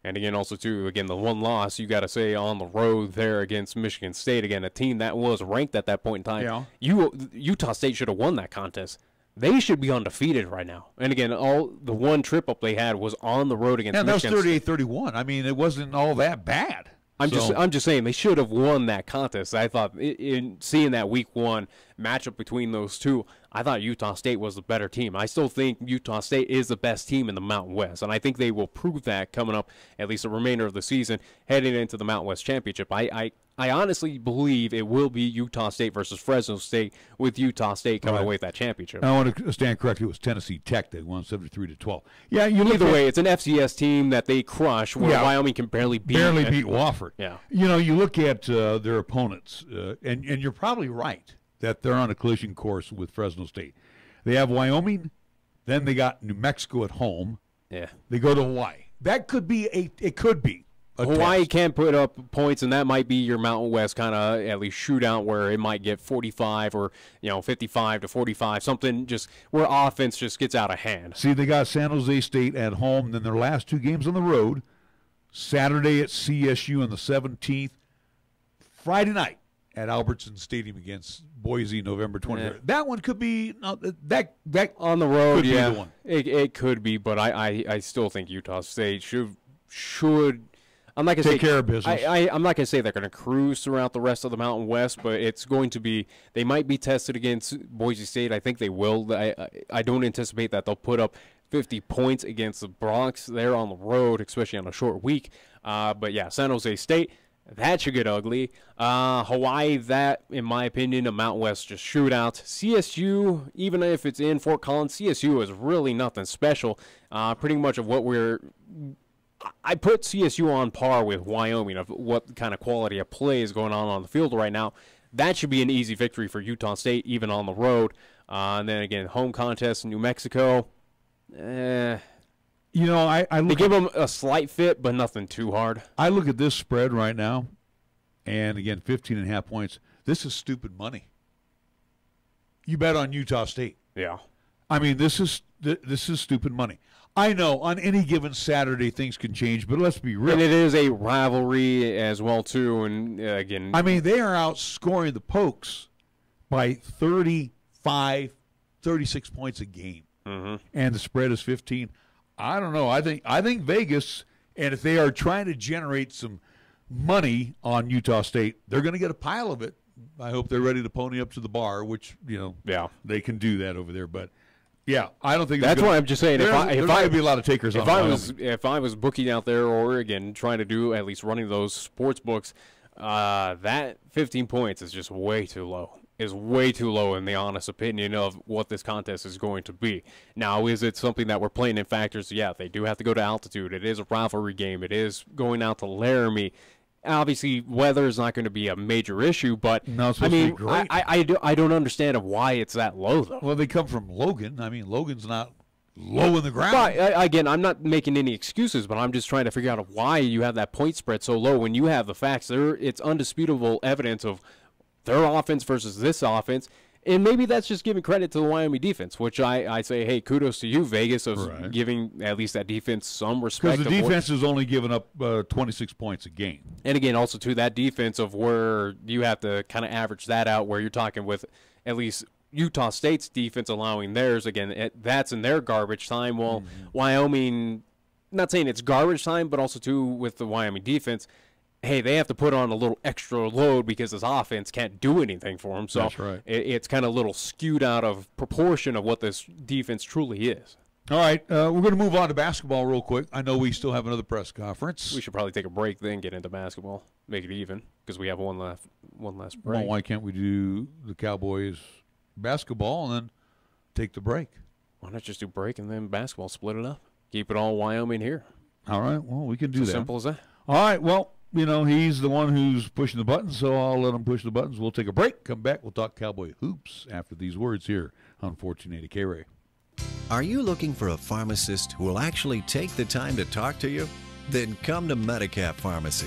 And again, also too, again, the one loss you got to say on the road there against Michigan State, again, a team that was ranked at that point in time. Yeah. Utah State should have won that contest. They should be undefeated right now. And again, all the one trip up they had was on the road against Michigan. Yeah, that was 38-31. I mean, it wasn't all that bad. I'm just saying they should have won that contest. I thought in seeing that week 1 matchup between those two, I thought Utah State was the better team. I still think Utah State is the best team in the Mountain West, and I think they will prove that coming up at least the remainder of the season, heading into the Mountain West Championship. I honestly believe it will be Utah State versus Fresno State, with Utah State coming away with that championship. I want to stand corrected. It was Tennessee Tech that won 73-12. Yeah, either way, it's an FCS team that they crush, where Wyoming can barely beat Wofford. Yeah, you look at their opponents, and you're probably right that they're on a collision course with Fresno State. They have Wyoming, then they got New Mexico at home. Yeah, they go to Hawaii. That could be Hawaii can put up points, and that might be your Mountain West kind of at least shootout where it might get 45 or 55-45, something just where offense just gets out of hand. See, they got San Jose State at home, then their last 2 games on the road. Saturday at CSU on the 17th. Friday night at Albertson Stadium against Boise, November 23rd. Yeah. That one could be that on the road. Could be the one. It could be, but I still think Utah State should. I'm not gonna take care of business. I'm not gonna say they're gonna cruise throughout the rest of the Mountain West, but it's going to be. They might be tested against Boise State. I think they will. I don't anticipate that they'll put up 50 points against the Bronx there on the road, especially on a short week. But yeah, San Jose State, that should get ugly. Hawaii, that, in my opinion, a Mountain West just shootout. CSU, even if it's in Fort Collins, CSU is really nothing special. Pretty much of what I put CSU on par with Wyoming of what kind of quality of play is going on the field right now. That should be an easy victory for Utah State, even on the road. And then again, home contest in New Mexico. I look give them a slight fit, but nothing too hard. I look at this spread right now, and again, 15.5 points. This is stupid money. You bet on Utah State. Yeah. I mean, this is stupid money. I know on any given Saturday things can change, but let's be real. And it is a rivalry as well, too. And again, I mean, they are outscoring the Pokes by 35, 36 points a game. Mm-hmm. And the spread is 15. I don't know. I think Vegas, and if they are trying to generate some money on Utah State, they're going to get a pile of it. I hope they're ready to pony up to the bar, which, they can do that over there. But, yeah, I don't think that's why I'm just saying. There's going to be a lot of takers on if I was booking out there, or again trying to do at least running those sports books, that 15 points is just way too low. Is way too low in the honest opinion of what this contest is going to be. Now, is it something that we're playing in factors? Yeah, they do have to go to altitude. It is a rivalry game. It is going out to Laramie. Obviously, weather is not going to be a major issue, but no, it's supposed to be great. I don't understand why it's that low, though. Well, they come from Logan. I mean, Logan's not low in the ground. But, again, I'm not making any excuses, but I'm just trying to figure out why you have that point spread so low when you have the facts. It's undisputable evidence of their offense versus this offense. And maybe that's just giving credit to the Wyoming defense, which I say, hey, kudos to you, Vegas, of giving at least that defense some respect. Because the defense is only giving up 26 points a game. And again, also to that defense of where you have to kind of average that out, where you're talking with at least Utah State's defense allowing theirs. Again, that's in their garbage time. Well, Wyoming, not saying it's garbage time, but also too with the Wyoming defense, hey, they have to put on a little extra load because this offense can't do anything for them. So that's right. It's kind of a little skewed out of proportion of what this defense truly is. All right, we're going to move on to basketball real quick. I know we still have another press conference. We should probably take a break, then get into basketball, make it even, because we have one last break. Well, why can't we do the Cowboys basketball and then take the break? Why not just do break and then basketball, split it up, keep it all Wyoming here? All right, well, we can do that. Simple as that. All right, well, he's the one who's pushing the buttons, so I'll let him push the buttons. We'll take a break, come back, we'll talk Cowboy hoops after these words here on 1480 KRAE. Are you looking for a pharmacist who will actually take the time to talk to you? Then come to Medicap Pharmacy.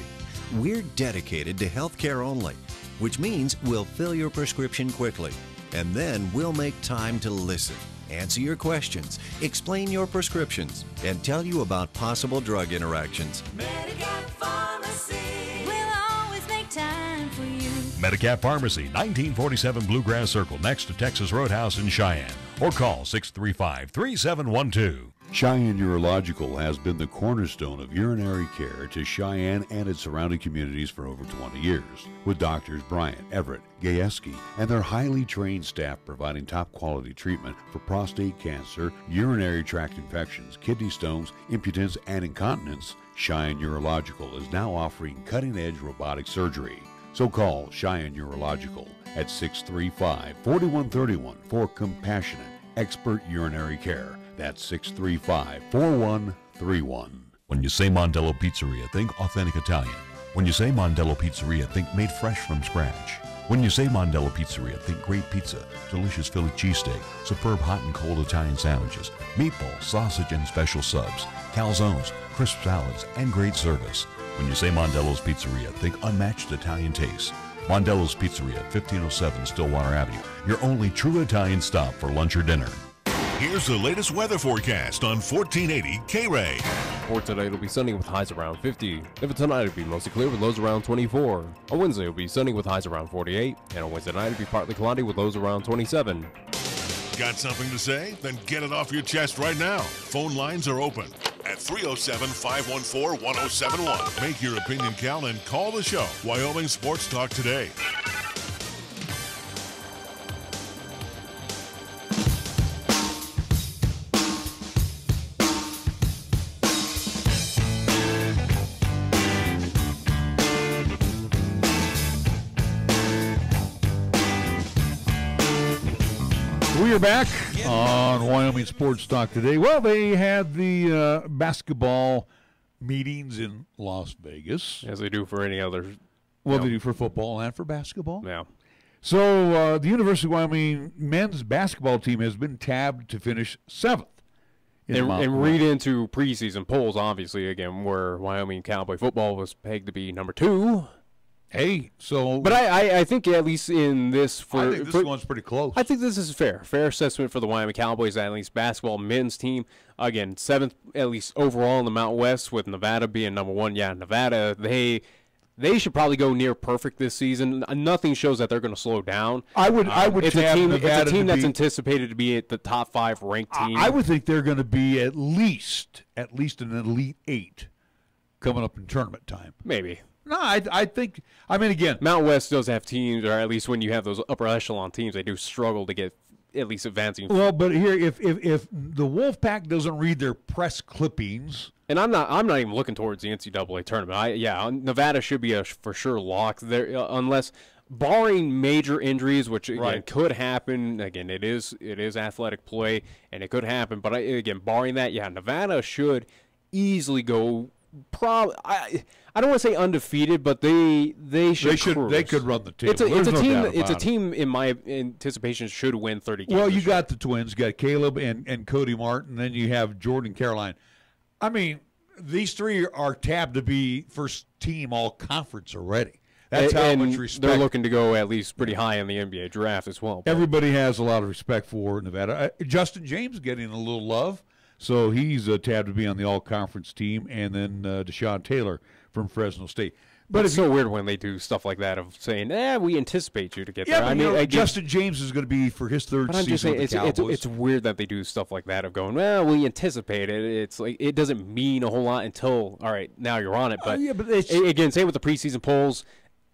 We're dedicated to healthcare only, which means we'll fill your prescription quickly, and then we'll make time to listen answer your questions, explain your prescriptions, and tell you about possible drug interactions. Medicap Pharmacy will always make time for you. Medicap Pharmacy, 1947 Bluegrass Circle, next to Texas Roadhouse in Cheyenne. Or call 635-3712. Cheyenne Urological has been the cornerstone of urinary care to Cheyenne and its surrounding communities for over 20 years, with doctors Bryant, Everett, Gajewski, and their highly trained staff providing top-quality treatment for prostate cancer, urinary tract infections, kidney stones, impotence, and incontinence. Cheyenne Urological is now offering cutting-edge robotic surgery. So call Cheyenne Urological at 635-4131 for compassionate, expert urinary care. That's 635-4131. When you say Mondello Pizzeria, think authentic Italian. When you say Mondello Pizzeria, think made fresh from scratch. When you say Mondello Pizzeria, think great pizza, delicious Philly cheesesteak, superb hot and cold Italian sandwiches, meatballs, sausage, and special subs, calzones, crisp salads, and great service. When you say Mondello's Pizzeria, think unmatched Italian taste. Mondello's Pizzeria, 1507 Stillwater Avenue, your only true Italian stop for lunch or dinner. Here's the latest weather forecast on 1480 KRAE. For today, it'll be sunny with highs around 50. If it's tonight, it'll be mostly clear with lows around 24. On Wednesday, it'll be sunny with highs around 48. And on Wednesday night, it'll be partly cloudy with lows around 27. Got something to say? Then get it off your chest right now. Phone lines are open at 307-514-1071. Make your opinion count and call the show. Wyoming Sports Talk today. We are back on Wyoming Sports Talk today. Well, they had the basketball meetings in Las Vegas. As they do for any other. Well, they do for football and for basketball. Yeah. So the University of Wyoming men's basketball team has been tabbed to finish 7th. And read into preseason polls, obviously, again, where Wyoming Cowboy football was pegged to be number 2. Hey, so... But I think at least in this... I think this one's pretty close. I think this is fair. Fair assessment for the Wyoming Cowboys, at least basketball men's team. Again, 7th, at least overall in the Mountain West, with Nevada being number 1. Yeah, Nevada, they should probably go near perfect this season. Nothing shows that they're going to slow down. I would it's a team that's anticipated to be at the top 5 ranked team. I would think they're going to be at least an Elite 8 coming up in tournament time. Maybe. No, I think, I mean, again. Mountain West does have teams, or at least when you have those upper echelon teams, they do struggle to get at least advancing. Well, but here, if the Wolfpack doesn't read their press clippings. And I'm not even looking towards the NCAA tournament. Nevada should be a for sure lock there, unless barring major injuries, which again could happen. Again, it is athletic play, and it could happen. But again, barring that, Nevada should easily go. I don't want to say undefeated, but they should. They could run the table. It's a team in my anticipation should win 30 games. Well, you got the twins, you got Caleb and Cody Martin, then you have Jordan Caroline. I mean, these three are tabbed to be first team all conference already. That's how much respect they're looking to go, at least pretty high in the NBA draft as well. Everybody has a lot of respect for Nevada. Justin James getting a little love. So he's tabbed to be on the all-conference team, and then Deshaun Taylor from Fresno State. But it's so weird when they do stuff like that of saying, we anticipate you to get there. I mean, Justin James is going to be for his third season with the Cowboys. It's weird that they do stuff like that of going, we anticipate it. It's like it doesn't mean a whole lot until, all right, now you're on it. But, again, same with the preseason polls.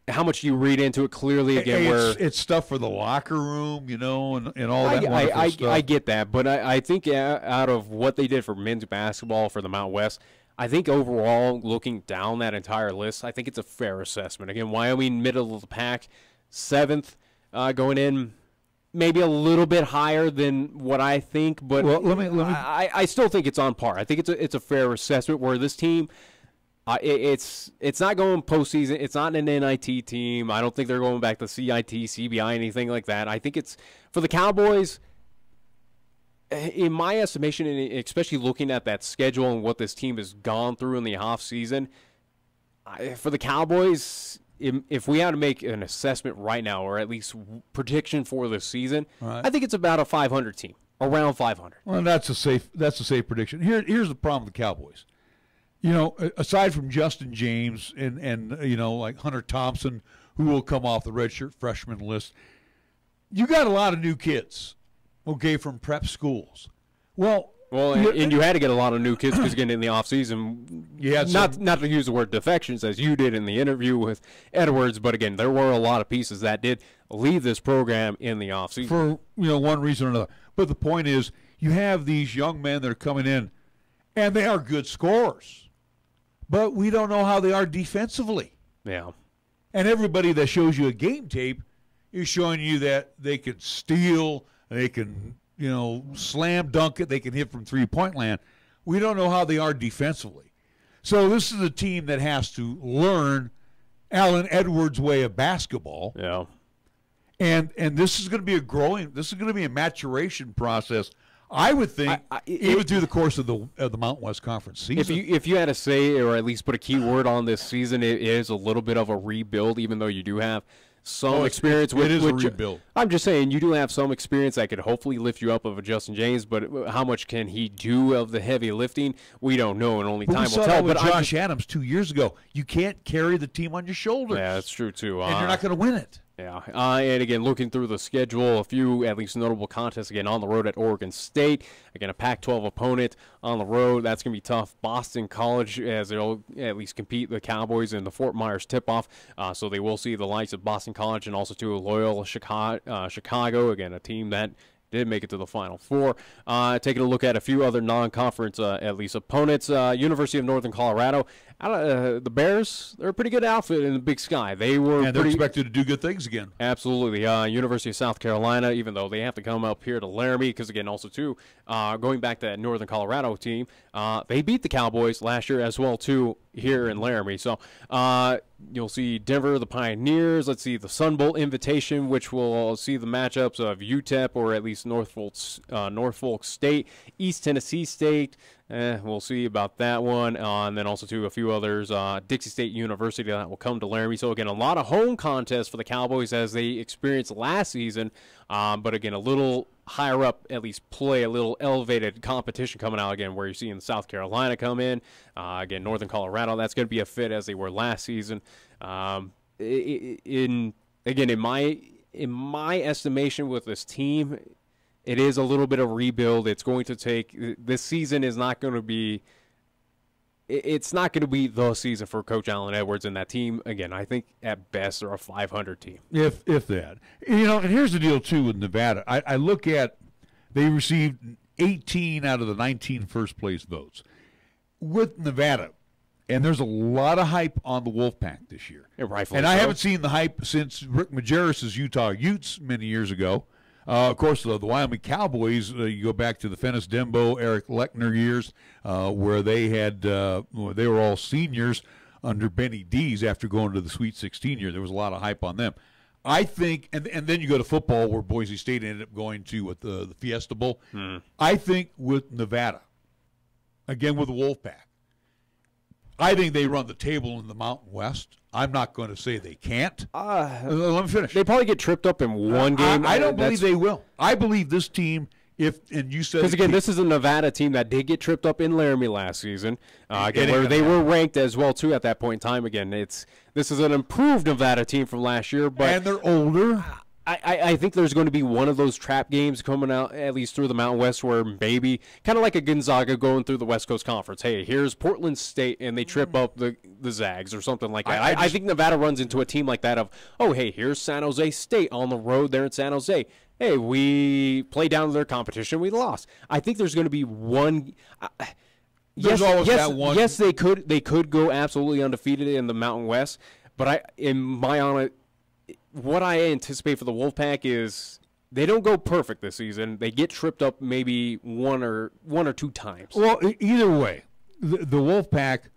How much you read into it clearly, again, it's stuff for the locker room, and all that wonderful stuff. I get that, but I think out of what they did for men's basketball for the Mountain West, I think overall, looking down that entire list, I think it's a fair assessment. Again, Wyoming, middle of the pack, 7th, going in maybe a little bit higher than what I think, but I still think it's on par. I think it's a fair assessment where this team – it's not going postseason. It's not an NIT team. I don't think they're going back to CIT, CBI, anything like that. I think it's for the Cowboys. In my estimation, and especially looking at that schedule and what this team has gone through in the off season, for the Cowboys, if we had to make an assessment right now, or at least prediction for the season, I think it's about a 500 team. Around 500. Well, that's a safe prediction. Here's the problem with the Cowboys. You know, aside from Justin James and you know, like Hunter Thompson, who will come off the redshirt freshman list, you got a lot of new kids, okay, from prep schools. Well, and you had to get a lot of new kids because, again, in the offseason, not to use the word defections as you did in the interview with Edwards, but, again, there were a lot of pieces that did leave this program in the offseason. For, you know, one reason or another. But the point is, you have these young men that are coming in, and they are good scorers. But we don't know how they are defensively. Yeah. And everybody that shows you a game tape is showing you that they can steal, they can, you know, slam dunk it, they can hit from three-point land. We don't know how they are defensively. So this is a team that has to learn Allen Edwards' way of basketball. Yeah. And this is going to be a maturation process. I would think even through the course of the Mountain West Conference season. If you had to say, or at least put a key word on this season, it is a little bit of a rebuild, even though you do have some experience with it is a rebuild. I'm just saying you do have some experience that could hopefully lift you up of a Justin James, but how much can he do of the heavy lifting? We don't know, and only time will tell. But Josh Adams 2 years ago, you can't carry the team on your shoulders. Yeah, that's true too. And you're not going to win it. Yeah, and again, looking through the schedule, a few at least notable contests, again, on the road at Oregon State. Again, a Pac-12 opponent on the road. That's going to be tough. Boston College, as they'll at least compete the Cowboys in the Fort Myers tip-off. So they will see the likes of Boston College and also to Loyola Chicago. Again, a team that did make it to the Final Four. Taking a look at a few other non-conference, at least, opponents. University of Northern Colorado. The Bears, they're a pretty good outfit in the Big Sky. They're expected to do good things again. Absolutely. University of South Carolina, even though they have to come up here to Laramie, because, again, also, too, going back to that Northern Colorado team, they beat the Cowboys last year as well, too, here in Laramie. So you'll see Denver, the Pioneers. Let's see the Sun Bowl Invitation, which will see the matchups of UTEP, or at least Norfolk State, East Tennessee State. We'll see about that one. And then also, too, a few others. Dixie State University that will come to Laramie. So, again, a lot of home contests for the Cowboys as they experienced last season. But, again, a little higher up, at least play, a little elevated competition coming out again, where you're seeing South Carolina come in. Again, Northern Colorado, that's going to be a fit as they were last season. In my estimation with this team, it is a little bit of rebuild. It's going to take – this season is not going to be – it's not going to be the season for Coach Allen Edwards and that team. Again, I think at best they're a 500 team. If that. You know, and here's the deal, too, with Nevada. I look at – they received 18 out of the 19 first-place votes. With Nevada, and there's a lot of hype on the Wolfpack this year. Yeah, rightfully and so. I haven't seen the hype since Rick Majerus' Utah Utes many years ago. Of course, the Wyoming Cowboys, you go back to the Fennis Dembo, Eric Lechner years, where they had they were all seniors under Benny Dees after going to the Sweet 16 year. There was a lot of hype on them. I think, and then you go to football where Boise State ended up going to with the Fiesta Bowl. I think with Nevada, again with the Wolfpack, I think they run the table in the Mountain West. I'm not going to say they can't. Let me finish. They probably get tripped up in one game. I don't believe they will. I believe this team, and you said, because again, this is a Nevada team that did get tripped up in Laramie last season, again, where they were ranked as well too at that point in time. Again, this is an improved Nevada team from last year, and they're older. I think there's going to be one of those trap games coming out, at least through the Mountain West, where maybe kind of like a Gonzaga going through the West Coast Conference. Hey, here's Portland State, and they trip up the Zags or something like that. I think Nevada runs into a team like that of, oh, hey, here's San Jose State on the road there in San Jose. Hey, we played down to their competition, we lost. I think there's going to be one. Yes, they could go absolutely undefeated in the Mountain West, but what I anticipate for the Wolfpack is they don't go perfect this season. They get tripped up maybe one or two times. Well, either way, the Wolfpack,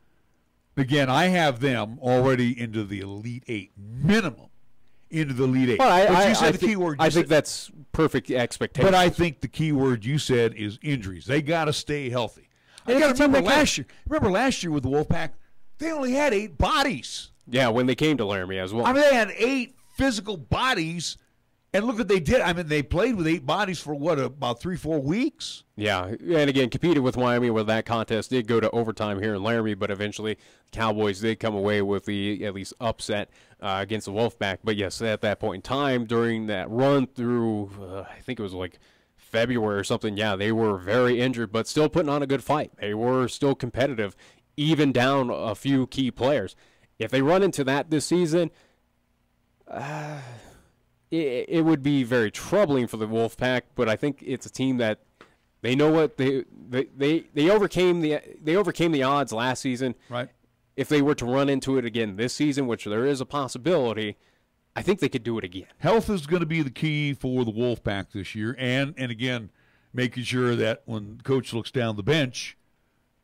again, I have them already into the Elite Eight, minimum into the Elite Eight. Well, I think that's perfect expectation. But I think the key word you said is injuries. They got to stay healthy. I got to remember last year. Remember last year with the Wolfpack, they only had 8 bodies. Yeah, when they came to Laramie as well. I mean, they had 8 physical bodies, And look what they did. I mean, they played with 8 bodies for, about 3-4 weeks? Yeah, and again, competed with Wyoming, where that contest did go to overtime here in Laramie, but eventually the Cowboys did come away with the, at least, upset against the Wolfpack. But, yes, at that point in time, during that run through, I think it was like February or something, yeah, they were very injured, but still putting on a good fight. They were still competitive, even down a few key players. If they run into that this season, it would be very troubling for the Wolfpack, but I think it's a team that they know what they overcame the odds last season. Right. If they were to run into it again this season, which there is a possibility, I think they could do it again. Health is going to be the key for the Wolfpack this year, and again, making sure that when coach looks down the bench,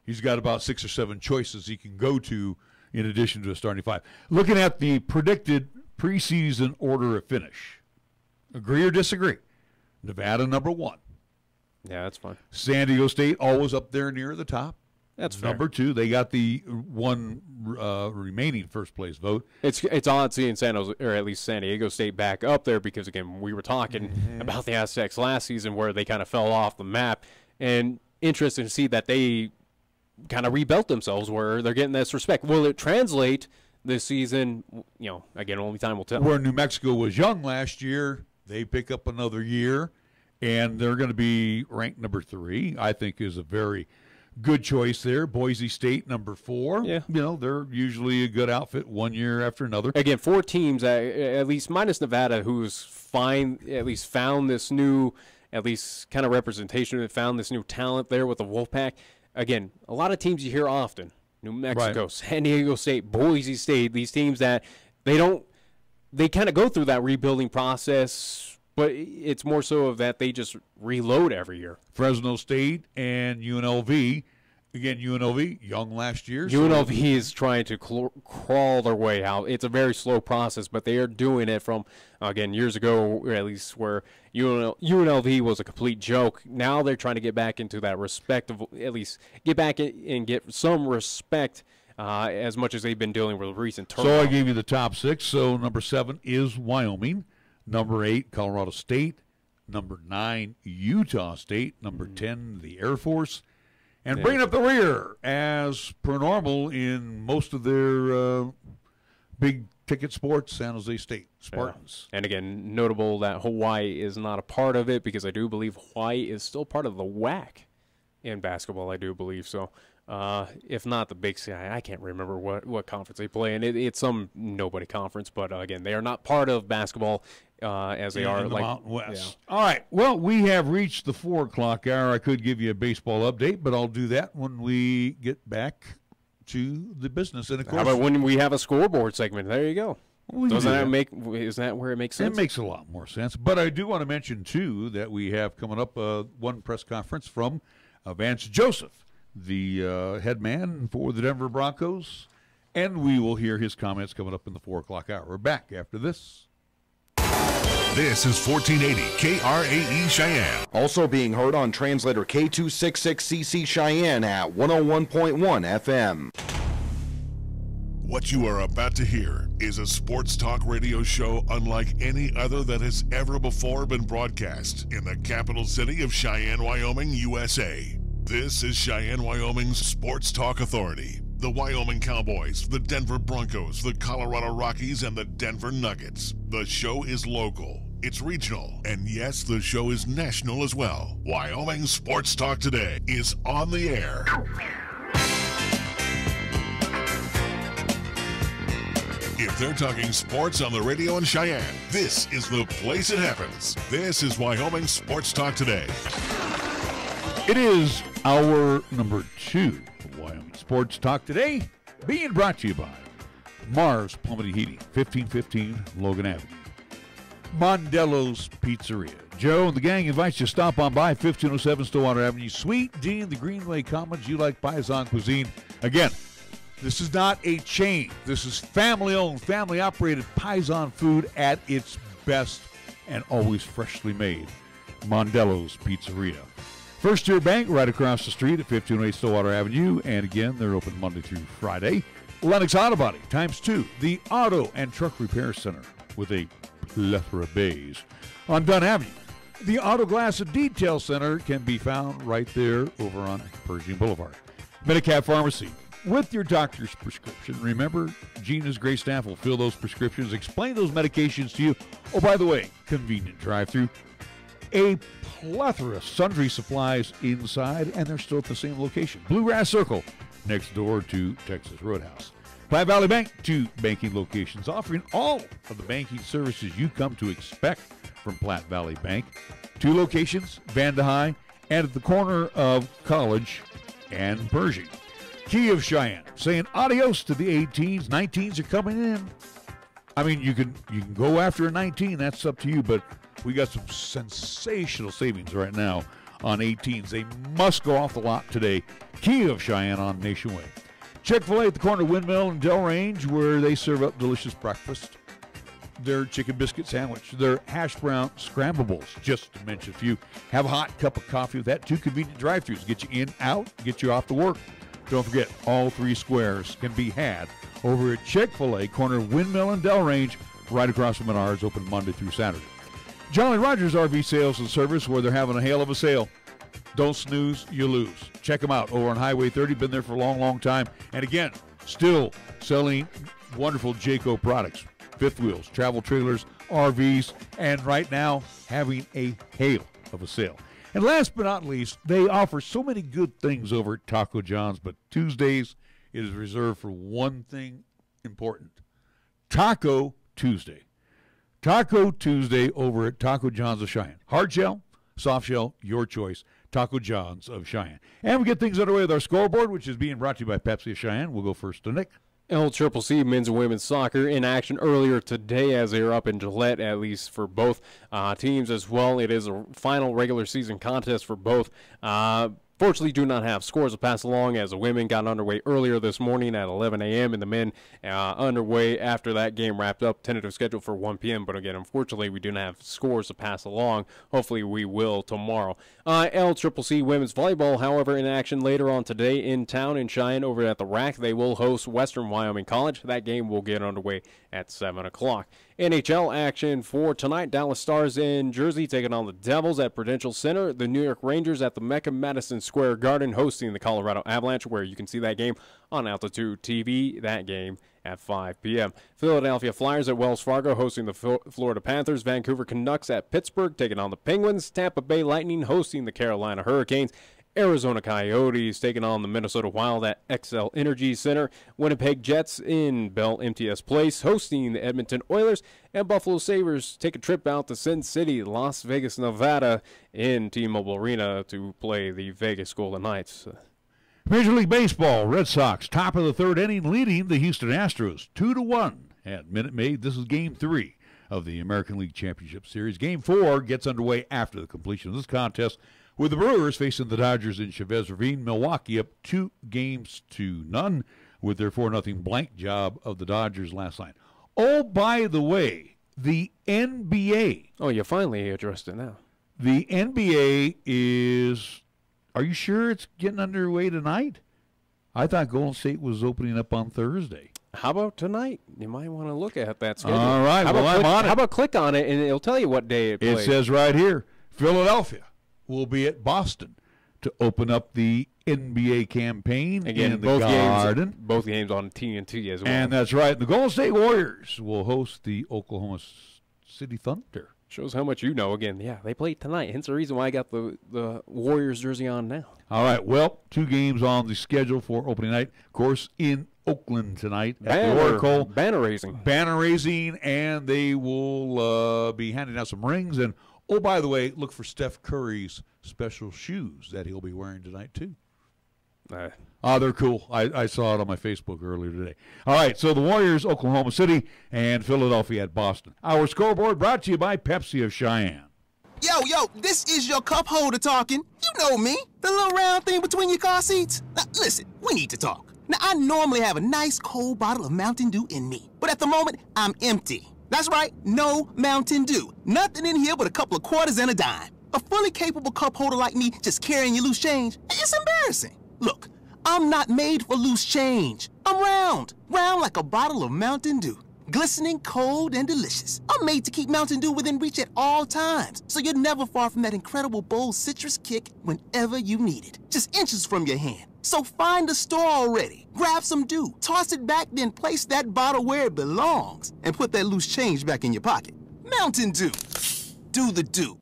he's got about 6 or 7 choices he can go to in addition to a starting 5. Looking at the predicted preseason order of finish, agree or disagree? Nevada number 1. Yeah, that's fine. San Diego State always up there near the top. That's fair. Number 2. They got the one remaining first place vote. It's odd seeing San Diego State back up there because, again, we were talking about the Aztecs last season where they kind of fell off the map, and interesting to see that they kind of rebuilt themselves where they're getting this respect. Will it translate this season? Again, only time will tell. Where New Mexico was young last year, they pick up another year, and they're going to be ranked number 3. I think is a very good choice there. Boise State number 4. Yeah. They're usually a good outfit one year after another. Again, 4 teams, at least minus Nevada, who's at least found this new, at least kind of representation and found this new talent there with the Wolfpack. Again, a lot of teams you hear often. New Mexico, right. San Diego State, Boise State, these teams that they kind of go through that rebuilding process, but it's more so of that they just reload every year. Fresno State and UNLV. Again, UNLV, young last year. UNLV is trying to crawl their way out. It's a very slow process, but they are doing it from, again, years ago, or at least where UNLV was a complete joke. Now they're trying to get back into that respect of, at least get back and get some respect as much as they've been dealing with recent turmoil. So I gave you the top 6. So number 7 is Wyoming. Number 8, Colorado State. Number 9, Utah State. Number 10, the Air Force. And bringing up the rear, as per normal in most of their big-ticket sports, San Jose State Spartans. Yeah. And again, notable that Hawaii is not a part of it because I do believe Hawaii is still part of the WAC in basketball, I do believe. So if not the Big Sky, I can't remember what conference they play in. It's some nobody conference, but again, they are not part of basketball as they are in the like Mountain West. Yeah. All right. Well, we have reached the 4 o'clock hour. I could give you a baseball update, but I'll do that when we get back to the business. And of course, how about when we have a scoreboard segment? There you go. Is that where it makes sense? It makes a lot more sense. But I do want to mention, too, that we have coming up one press conference from Vance Joseph, the head man for the Denver Broncos, and we will hear his comments coming up in the 4 o'clock hour. We're back after this. This is 1480 KRAE Cheyenne. Also being heard on translator K266CC Cheyenne at 101.1 FM. What you are about to hear is a sports talk radio show unlike any other that has ever before been broadcast in the capital city of Cheyenne, Wyoming, USA. This is Cheyenne, Wyoming's Sports Talk Authority. The Wyoming Cowboys, the Denver Broncos, the Colorado Rockies, and the Denver Nuggets. The show is local, it's regional, and yes, the show is national as well. Wyoming Sports Talk Today is on the air. If they're talking sports on the radio in Cheyenne, this is the place it happens. This is Wyoming Sports Talk Today. It is hour number 2 of Wyoming Sports Talk Today, being brought to you by Mars Plumbing Heating, 1515 Logan Avenue. Mondello's Pizzeria. Joe and the gang invites you to stop on by 1507 Stillwater Avenue. Sweet Dean, the Greenway Commons. You like Paisan cuisine. Again, this is not a chain. This is family-owned, family-operated Paisan food at its best and always freshly made. Mondello's Pizzeria. First Tier Bank right across the street at 1508 Stillwater Avenue. And again, they're open Monday through Friday. Lennox Auto Body ×2, the Auto and Truck Repair Center with a plethora bays on Dunn Avenue. The Auto Glass and Detail Center can be found right there over on Pershing Boulevard. Medicap Pharmacy, with your doctor's prescription. Remember, Gina's great staff will fill those prescriptions, explain those medications to you. Oh, by the way, convenient drive-through. A plethora of sundry supplies inside, and they're still at the same location. Bluegrass Circle, next door to Texas Roadhouse. Platte Valley Bank, 2 banking locations offering all of the banking services you come to expect from Platte Valley Bank. 2 locations, Vanda High, and at the corner of College and Pershing. Key of Cheyenne, saying adios to the 18s. 19s are coming in. I mean, you can go after a 19. That's up to you, but we got some sensational savings right now on 18s. They must go off the lot today. Key of Cheyenne on Nation Way. Chick-fil-A at the corner of Windmill and Delrange, where they serve up delicious breakfast. Their chicken biscuit sandwich, their hash brown scrambables, just to mention a few. Have a hot cup of coffee with that. 2 convenient drive-thrus. Get you in, out, get you off to work. Don't forget, all 3 squares can be had over at Chick-fil-A, corner of Windmill and Delrange, right across from Menards, open Monday through Saturday. Jolly Rogers RV Sales and Service, where they're having a hail of a sale. Don't snooze, you lose. Check them out over on Highway 30. Been there for a long, long time. And again, still selling wonderful Jayco products. Fifth wheels, travel trailers, RVs, and right now having a hail of a sale. And last but not least, they offer so many good things over at Taco John's, but Tuesdays is reserved for one thing important. Taco Tuesday. Taco Tuesday over at Taco John's of Cheyenne. Hard shell, soft shell, your choice. Taco John's of Cheyenne. And we get things underway with our scoreboard, which is being brought to you by Pepsi of Cheyenne. We'll go first to Nick. LCCC men's and women's soccer in action earlier today as they are up in Gillette, at least for both teams as well. It is a final regular season contest for both. Fortunately, do not have scores to pass along as the women got underway earlier this morning at 11 a.m. and the men underway after that game wrapped up. Tentative schedule for 1 p.m. But again, unfortunately, we do not have scores to pass along. Hopefully, we will tomorrow. LCCC women's volleyball, however, in action later on today in town in Cheyenne over at the RAC. They will host Western Wyoming College. That game will get underway at 7 o'clock. NHL action for tonight. Dallas Stars in Jersey taking on the Devils at Prudential Center. The New York Rangers at the Mecca Madison Square Garden hosting the Colorado Avalanche, where you can see that game on Altitude TV. That game at 5 p.m. Philadelphia Flyers at Wells Fargo hosting the Florida Panthers. Vancouver Canucks at Pittsburgh taking on the Penguins. Tampa Bay Lightning hosting the Carolina Hurricanes. Arizona Coyotes taking on the Minnesota Wild at XL Energy Center. Winnipeg Jets in Bell MTS Place hosting the Edmonton Oilers. And Buffalo Sabres take a trip out to Sin City, Las Vegas, Nevada in T-Mobile Arena to play the Vegas Golden Knights. Major League Baseball, Red Sox, top of the 3rd inning, leading the Houston Astros 2-1 at Minute Maid. This is Game 3 of the American League Championship Series. Game 4 gets underway after the completion of this contest, with the Brewers facing the Dodgers in Chavez Ravine. Milwaukee up 2-0 with their 4-0 blank job of the Dodgers last night. Oh, by the way, the NBA. Oh, you finally addressed it now. The NBA is, are you sure it's getting underway tonight? I thought Golden State was opening up on Thursday. How about tonight? You might want to look at that schedule. All right, I'm on it. How about click on it, and it'll tell you what day it plays. It says right here, Philadelphia will be at Boston to open up the NBA campaign in the Garden. Both games on TNT as well. And that's right. The Golden State Warriors will host the Oklahoma City Thunder. Shows how much you know. Again, yeah, they play tonight. Hence the reason why I got the Warriors jersey on now. All right, well, 2 games on the schedule for opening night. Of course, in Oakland tonight at the Oracle. Banner raising. Banner raising, and they will be handing out some rings. And, oh, by the way, look for Steph Curry's special shoes that he'll be wearing tonight, too. They're cool. I saw it on my Facebook earlier today. All right, so the Warriors, Oklahoma City, and Philadelphia at Boston. Our scoreboard brought to you by Pepsi of Cheyenne. Yo, this is your cup holder talking. You know me, the little round thing between your car seats. Now, listen, we need to talk. Now, I normally have a nice cold bottle of Mountain Dew in me, but at the moment, I'm empty. That's right, no Mountain Dew. Nothing in here but a couple of quarters and a dime. A fully capable cup holder like me just carrying your loose change, it's embarrassing. Look, I'm not made for loose change. I'm round like a bottle of Mountain Dew. glistening, cold, and delicious. I'm made to keep Mountain Dew within reach at all times, so you're never far from that incredible bold citrus kick whenever you need it. Just inches from your hand. So find a store already, grab some Dew, toss it back, then place that bottle where it belongs, and put that loose change back in your pocket. Mountain Dew. Do the Dew.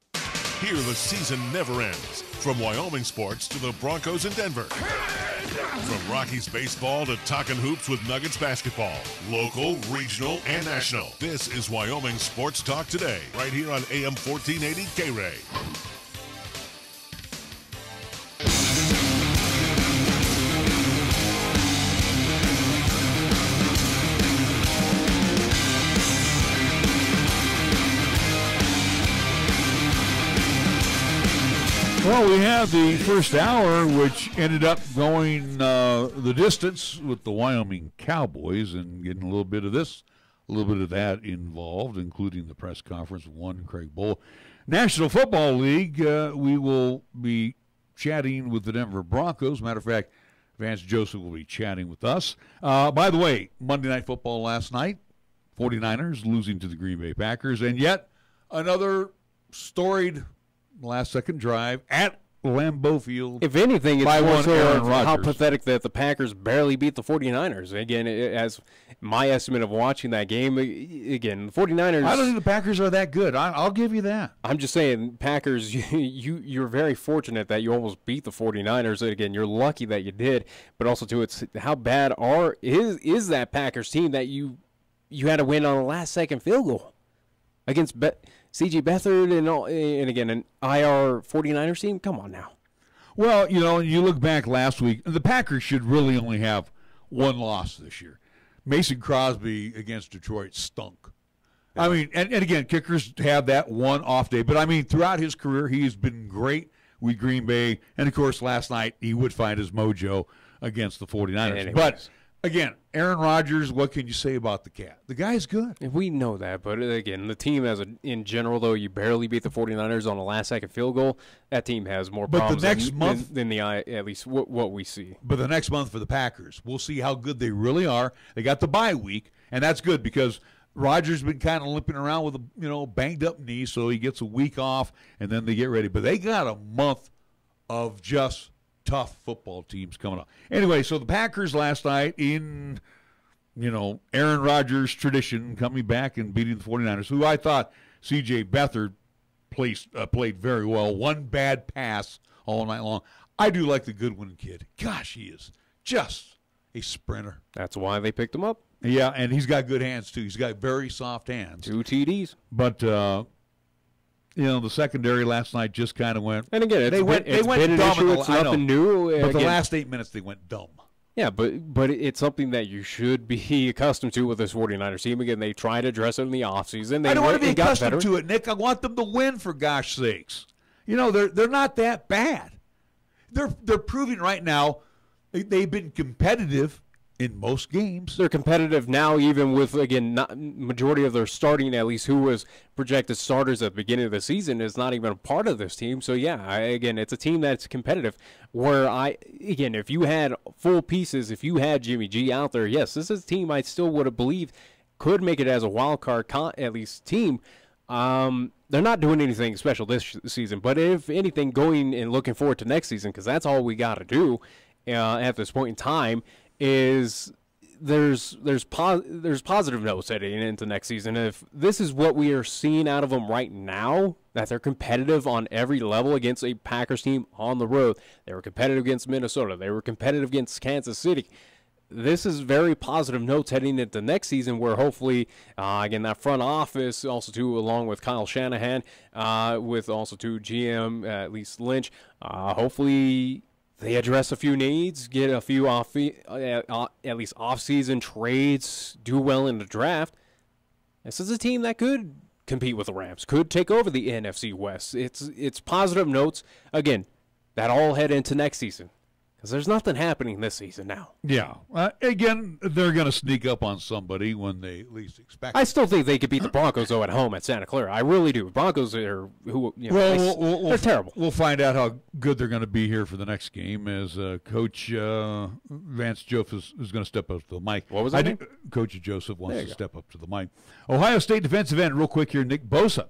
Here the season never ends. From Wyoming sports to the Broncos in Denver. From Rockies baseball to talking hoops with Nuggets basketball. Local, regional, and national. This is Wyoming Sports Talk Today, right here on AM 1480 KRAE. Well, we had the first hour, which ended up going the distance with the Wyoming Cowboys and getting a little bit of this, a little bit of that involved, including the press conference with one Craig Bull. National Football League, we will be chatting with the Denver Broncos. Matter of fact, Vance Joseph will be chatting with us. By the way, Monday Night Football last night, 49ers losing to the Green Bay Packers, and yet another storied last-second drive at Lambeau Field. If anything, it's by more one so Aaron how Rodgers. pathetic that the Packers barely beat the 49ers. Again, as my estimate of watching that game, again, the 49ers... I don't think the Packers are that good. I'll give you that. I'm just saying, Packers, you're very fortunate that you almost beat the 49ers. Again, you're lucky that you did, but also, too, it's how bad is that Packers team that you had to win on a last-second field goal against C.J. Beathard and again, an IR 49ers team? Come on now. Well, you look back last week, the Packers should really only have one loss this year. Mason Crosby against Detroit stunk. I mean, and again, kickers have that one off day. But, I mean, throughout his career, he's been great with Green Bay. And, of course, last night he would find his mojo against the 49ers. Anyways. But, again, Aaron Rodgers, what can you say about the cat? The guy's good. We know that, but again, the team in general, though, you barely beat the 49ers on a last-second field goal. That team has more problems than at least what we see. But the next month for the Packers, we'll see how good they really are. They got the bye week, and that's good because Rodgers been kind of limping around with a banged-up knee, so he gets a week off, and then they get ready. But they got a month of just tough football teams coming up. Anyway, so the Packers last night in, Aaron Rodgers tradition coming back and beating the 49ers, who I thought C.J. Beathard played very well. One bad pass all night long. I do like the Goodwin kid. Gosh, he is just a sprinter. That's why they picked him up. Yeah, and he's got good hands, too. He's got very soft hands. 2 TDs. But, the secondary last night just kind of went. And again, they went dumb. It's nothing new. But the last 8 minutes, they went dumb. Yeah, but it's something that you should be accustomed to with this 49ers team. Again, they try to address it in the offseason. I don't want to be accustomed to it, Nick. I want them to win, for gosh sakes. They're not that bad. They're proving right now they've been competitive in most games. They're competitive now, even with, again, not majority of their starting, at least who was projected starters at the beginning of the season, is not even a part of this team. So, yeah, again, it's a team that's competitive where if you had full pieces, if you had Jimmy G out there, yes, this is a team I still would have believed could make it as a wild card, at least, team. They're not doing anything special this season, but if anything, going and looking forward to next season, because that's all we got to do at this point in time, is there's positive notes heading into next season. If this is what we are seeing out of them right now, that they're competitive on every level against a Packers team on the road. They were competitive against Minnesota. They were competitive against Kansas City. This is very positive notes heading into next season where hopefully, again, that front office, also too, along with Kyle Shanahan, with also too GM, at least Lynch, hopefully they address a few needs, get a few at least off-season trades, do well in the draft. This is a team that could compete with the Rams, could take over the NFC West. It's positive notes. Again, that all head into next season. Because there's nothing happening this season now. Yeah. Again, they're going to sneak up on somebody when they least expect it. I still think they could beat the Broncos, though, at home at Santa Clara. I really do. Broncos are, they're terrible. We'll find out how good they're going to be here for the next game as Coach Vance Joseph is going to step up to the mic. What was that? Coach Joseph wants to step up to the mic. Ohio State defensive end, real quick here, Nick Bosa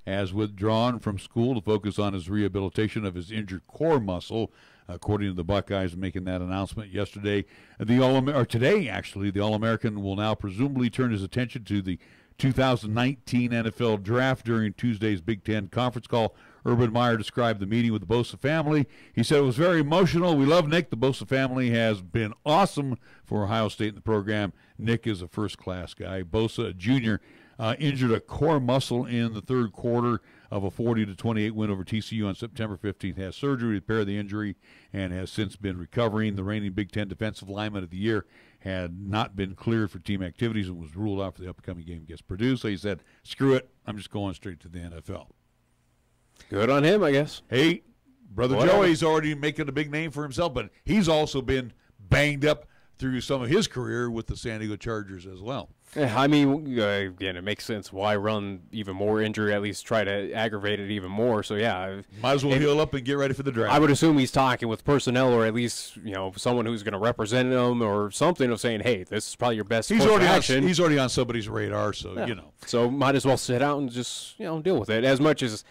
has withdrawn from school to focus on his rehabilitation of his injured core muscle. According to the Buckeyes making that announcement yesterday, today actually, the All-American will now presumably turn his attention to the 2019 NFL Draft during Tuesday's Big Ten conference call. Urban Meyer described the meeting with the Bosa family. He said it was very emotional. We love Nick. The Bosa family has been awesome for Ohio State in the program. Nick is a first-class guy. Bosa, a junior, injured a core muscle in the third quarter of a 40-28 win over TCU on September 15th, has surgery to repair the injury, and has since been recovering. The reigning Big Ten Defensive Lineman of the Year had not been cleared for team activities and was ruled out for the upcoming game against Purdue. So he said, screw it, I'm just going straight to the NFL. Good on him, I guess. Hey, Brother Joey's already making a big name for himself, but he's also been banged up through some of his career with the San Diego Chargers as well. I mean, again, it makes sense. Why run even more injury? At least try to aggravate it even more. So, yeah. Might as well heal up and get ready for the draft. I would assume he's talking with personnel or at least, someone who's going to represent him or something of saying, hey, this is probably your best course of action. He's already on somebody's radar, so, yeah. So might as well sit out and just, deal with it. As much as,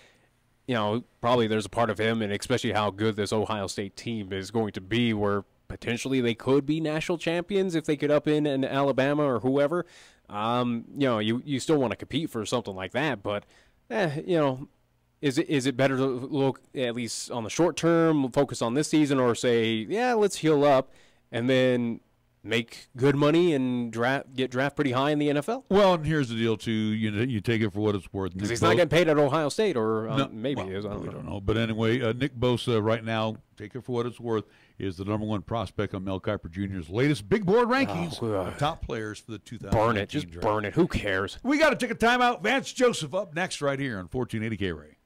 probably there's a part of him, and especially how good this Ohio State team is going to be where potentially they could be national champions if they could up in Alabama or whoever. You still want to compete for something like that, but is it better to look at least on the short term, focus on this season, or say, yeah, let's heal up and then make good money and get draft pretty high in the NFL? Well, and here's the deal too. You take it for what it's worth. Because he's not getting paid at Ohio State, or maybe he is. I don't know. But anyway, Nick Bosa right now, take it for what it's worth, is the number one prospect on Mel Kiper Jr.'s latest big board rankings of top players for the 2019 Burn it. Just draft. Burn it. Who cares? We got to take a timeout. Vance Joseph up next right here on 1480 KRAE.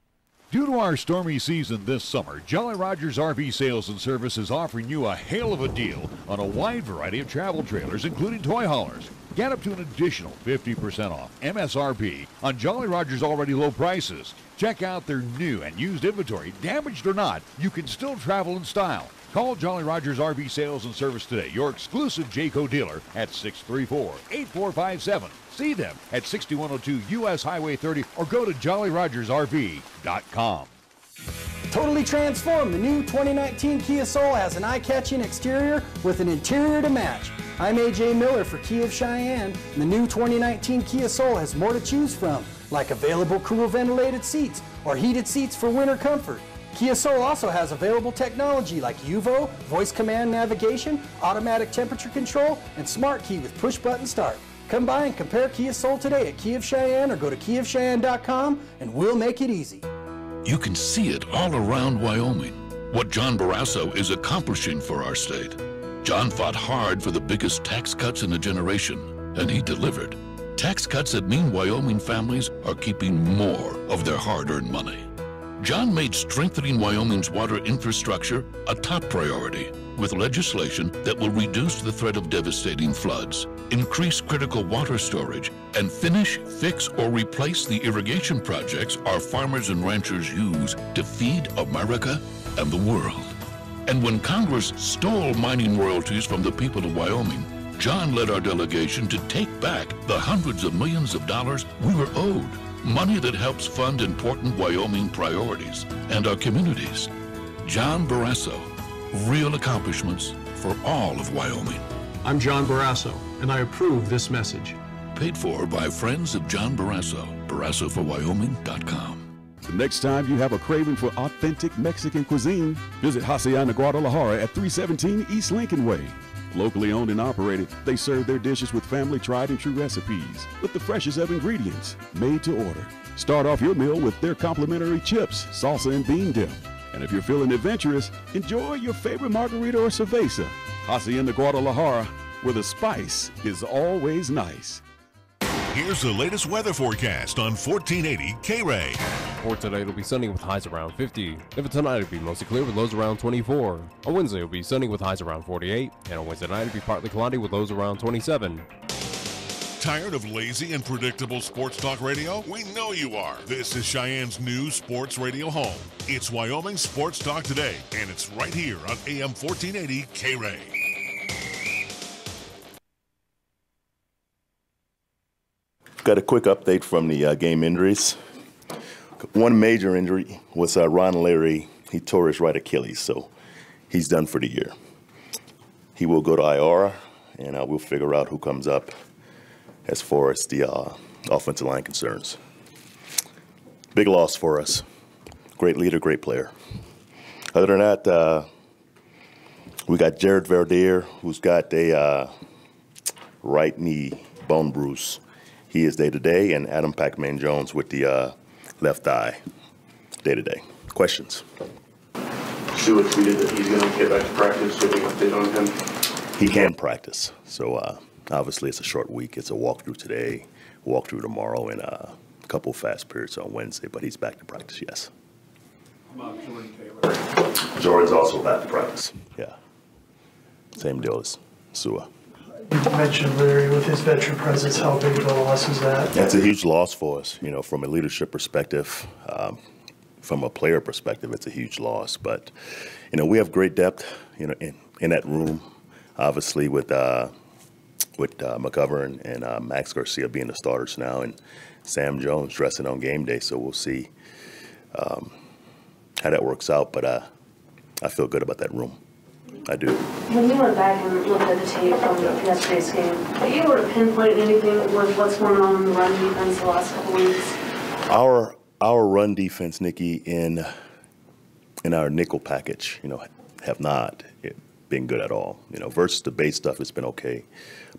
Due to our stormy season this summer, Jolly Rogers RV Sales and Service is offering you a hail of a deal on a wide variety of travel trailers, including toy haulers. Get up to an additional 50% off MSRP on Jolly Rogers' already low prices. Check out their new and used inventory. Damaged or not, you can still travel in style. Call Jolly Rogers RV Sales and Service today, your exclusive Jayco dealer at 634-8457. See them at 6102 U.S. Highway 30 or go to jollyrogersrv.com. Totally transformed. The new 2019 Kia Soul has an eye-catching exterior with an interior to match. I'm A.J. Miller for Kia of Cheyenne. The new 2019 Kia Soul has more to choose from, like available cool ventilated seats or heated seats for winter comfort. Kia Soul also has available technology like UVO, voice command navigation, automatic temperature control, and smart key with push-button start. Come by and compare Kia Soul today at Kia of Cheyenne or go to KiaofCheyenne.com and we'll make it easy. You can see it all around Wyoming, what John Barrasso is accomplishing for our state. John fought hard for the biggest tax cuts in a generation, and he delivered. Tax cuts that mean Wyoming families are keeping more of their hard-earned money. John made strengthening Wyoming's water infrastructure a top priority with legislation that will reduce the threat of devastating floods, increase critical water storage, and finish, fix, or replace the irrigation projects our farmers and ranchers use to feed America and the world. And when Congress stole mining royalties from the people of Wyoming, John led our delegation to take back the hundreds of millions of dollars we were owed. Money that helps fund important Wyoming priorities and our communities. John Barrasso, real accomplishments for all of Wyoming. I'm John Barrasso, and I approve this message. Paid for by friends of John Barrasso, BarrassoForWyoming.com. The next time you have a craving for authentic Mexican cuisine, visit Hacienda Guadalajara at 317 East Lincoln Way. Locally owned and operated, they serve their dishes with family tried and true recipes with the freshest of ingredients, made to order. Start off your meal with their complimentary chips, salsa, and bean dip. And if you're feeling adventurous, enjoy your favorite margarita or cerveza. Hacienda Guadalajara, where the spice is always nice. Here's the latest weather forecast on 1480 KRAE. For today, it'll be sunny with highs around 50. If tonight, it'll be mostly clear with lows around 24. On Wednesday, it'll be sunny with highs around 48. And on Wednesday night, it'll be partly cloudy with lows around 27. Tired of lazy and predictable sports talk radio? We know you are. This is Cheyenne's new sports radio home. It's Wyoming Sports Talk Today, and it's right here on AM 1480 KRAE. Got a quick update from the game injuries. One major injury was Ron Leary. He tore his right Achilles, so he's done for the year. He will go to IR, and we'll figure out who comes up as far as the offensive line concerns. Big loss for us. Great leader, great player. Other than that, we got Jared Verdier, who's got a right knee bone bruise. He is day-to-day, and Adam Pac-Man-Jones with the left thigh, day-to-day. Questions? Sue tweeted that he's going to get back to practice, so we update on him. He can practice, so obviously it's a short week. It's a walkthrough today, walkthrough tomorrow, and a couple fast periods on Wednesday, but he's back to practice, yes. How about Jordan Taylor? Jordan's also back to practice, yeah. Same deal as Sua. You mentioned Larry with his veteran presence. How big of a loss is that? That's a huge loss for us, you know, from a leadership perspective. From a player perspective, it's a huge loss. But, you know, we have great depth, you know, in that room, obviously with McGovern and Max Garcia being the starters now, and Sam Jones dressing on game day. So we'll see how that works out. But I feel good about that room. I do. When you went back and looked at the tape from yesterday's game, are you able to pinpoint anything with what's going on in the run defense the last couple weeks? Our run defense, Nikki, in our nickel package, you know, have not been good at all. You know, versus the base stuff, it's been okay,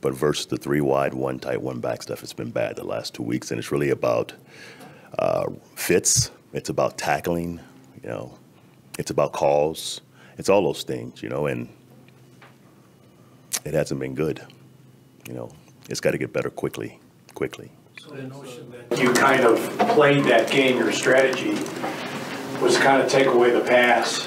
but versus the 3 wide, 1 tight, 1 back stuff, it's been bad the last 2 weeks, and it's really about fits. It's about tackling. You know, it's about calls. It's all those things, you know, and it hasn't been good. You know, it's got to get better quickly. So the notion that you kind of played that game, your strategy was kind of take away the pass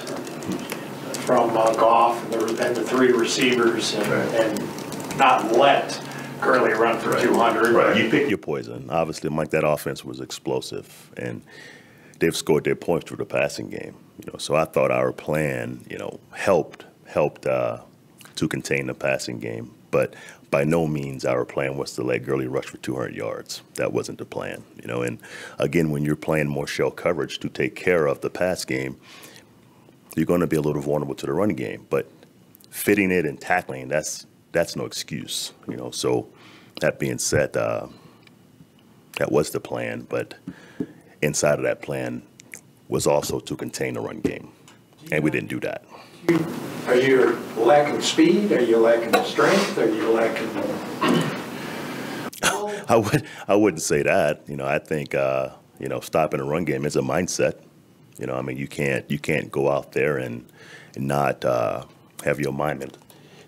from Goff and the 3 receivers and not let Gurley run for 200. Right, you pick your poison. Obviously, Mike, that offense was explosive, and they've scored their points through the passing game. You know, so I thought our plan, you know, helped to contain the passing game. But by no means our plan was to let Gurley rush for 200 yards. That wasn't the plan, you know. And again, when you're playing more shell coverage to take care of the pass game, you're going to be a little vulnerable to the run game. But fitting it and tackling, that's no excuse, you know. So that being said, that was the plan. But inside of that plan was also to contain the run game, and we didn't do that. Are you lacking speed? Are you lacking strength? Are you lacking? I wouldn't say that. You know, I think you know, stopping a run game is a mindset. You know, I mean, you can't go out there and not have your mind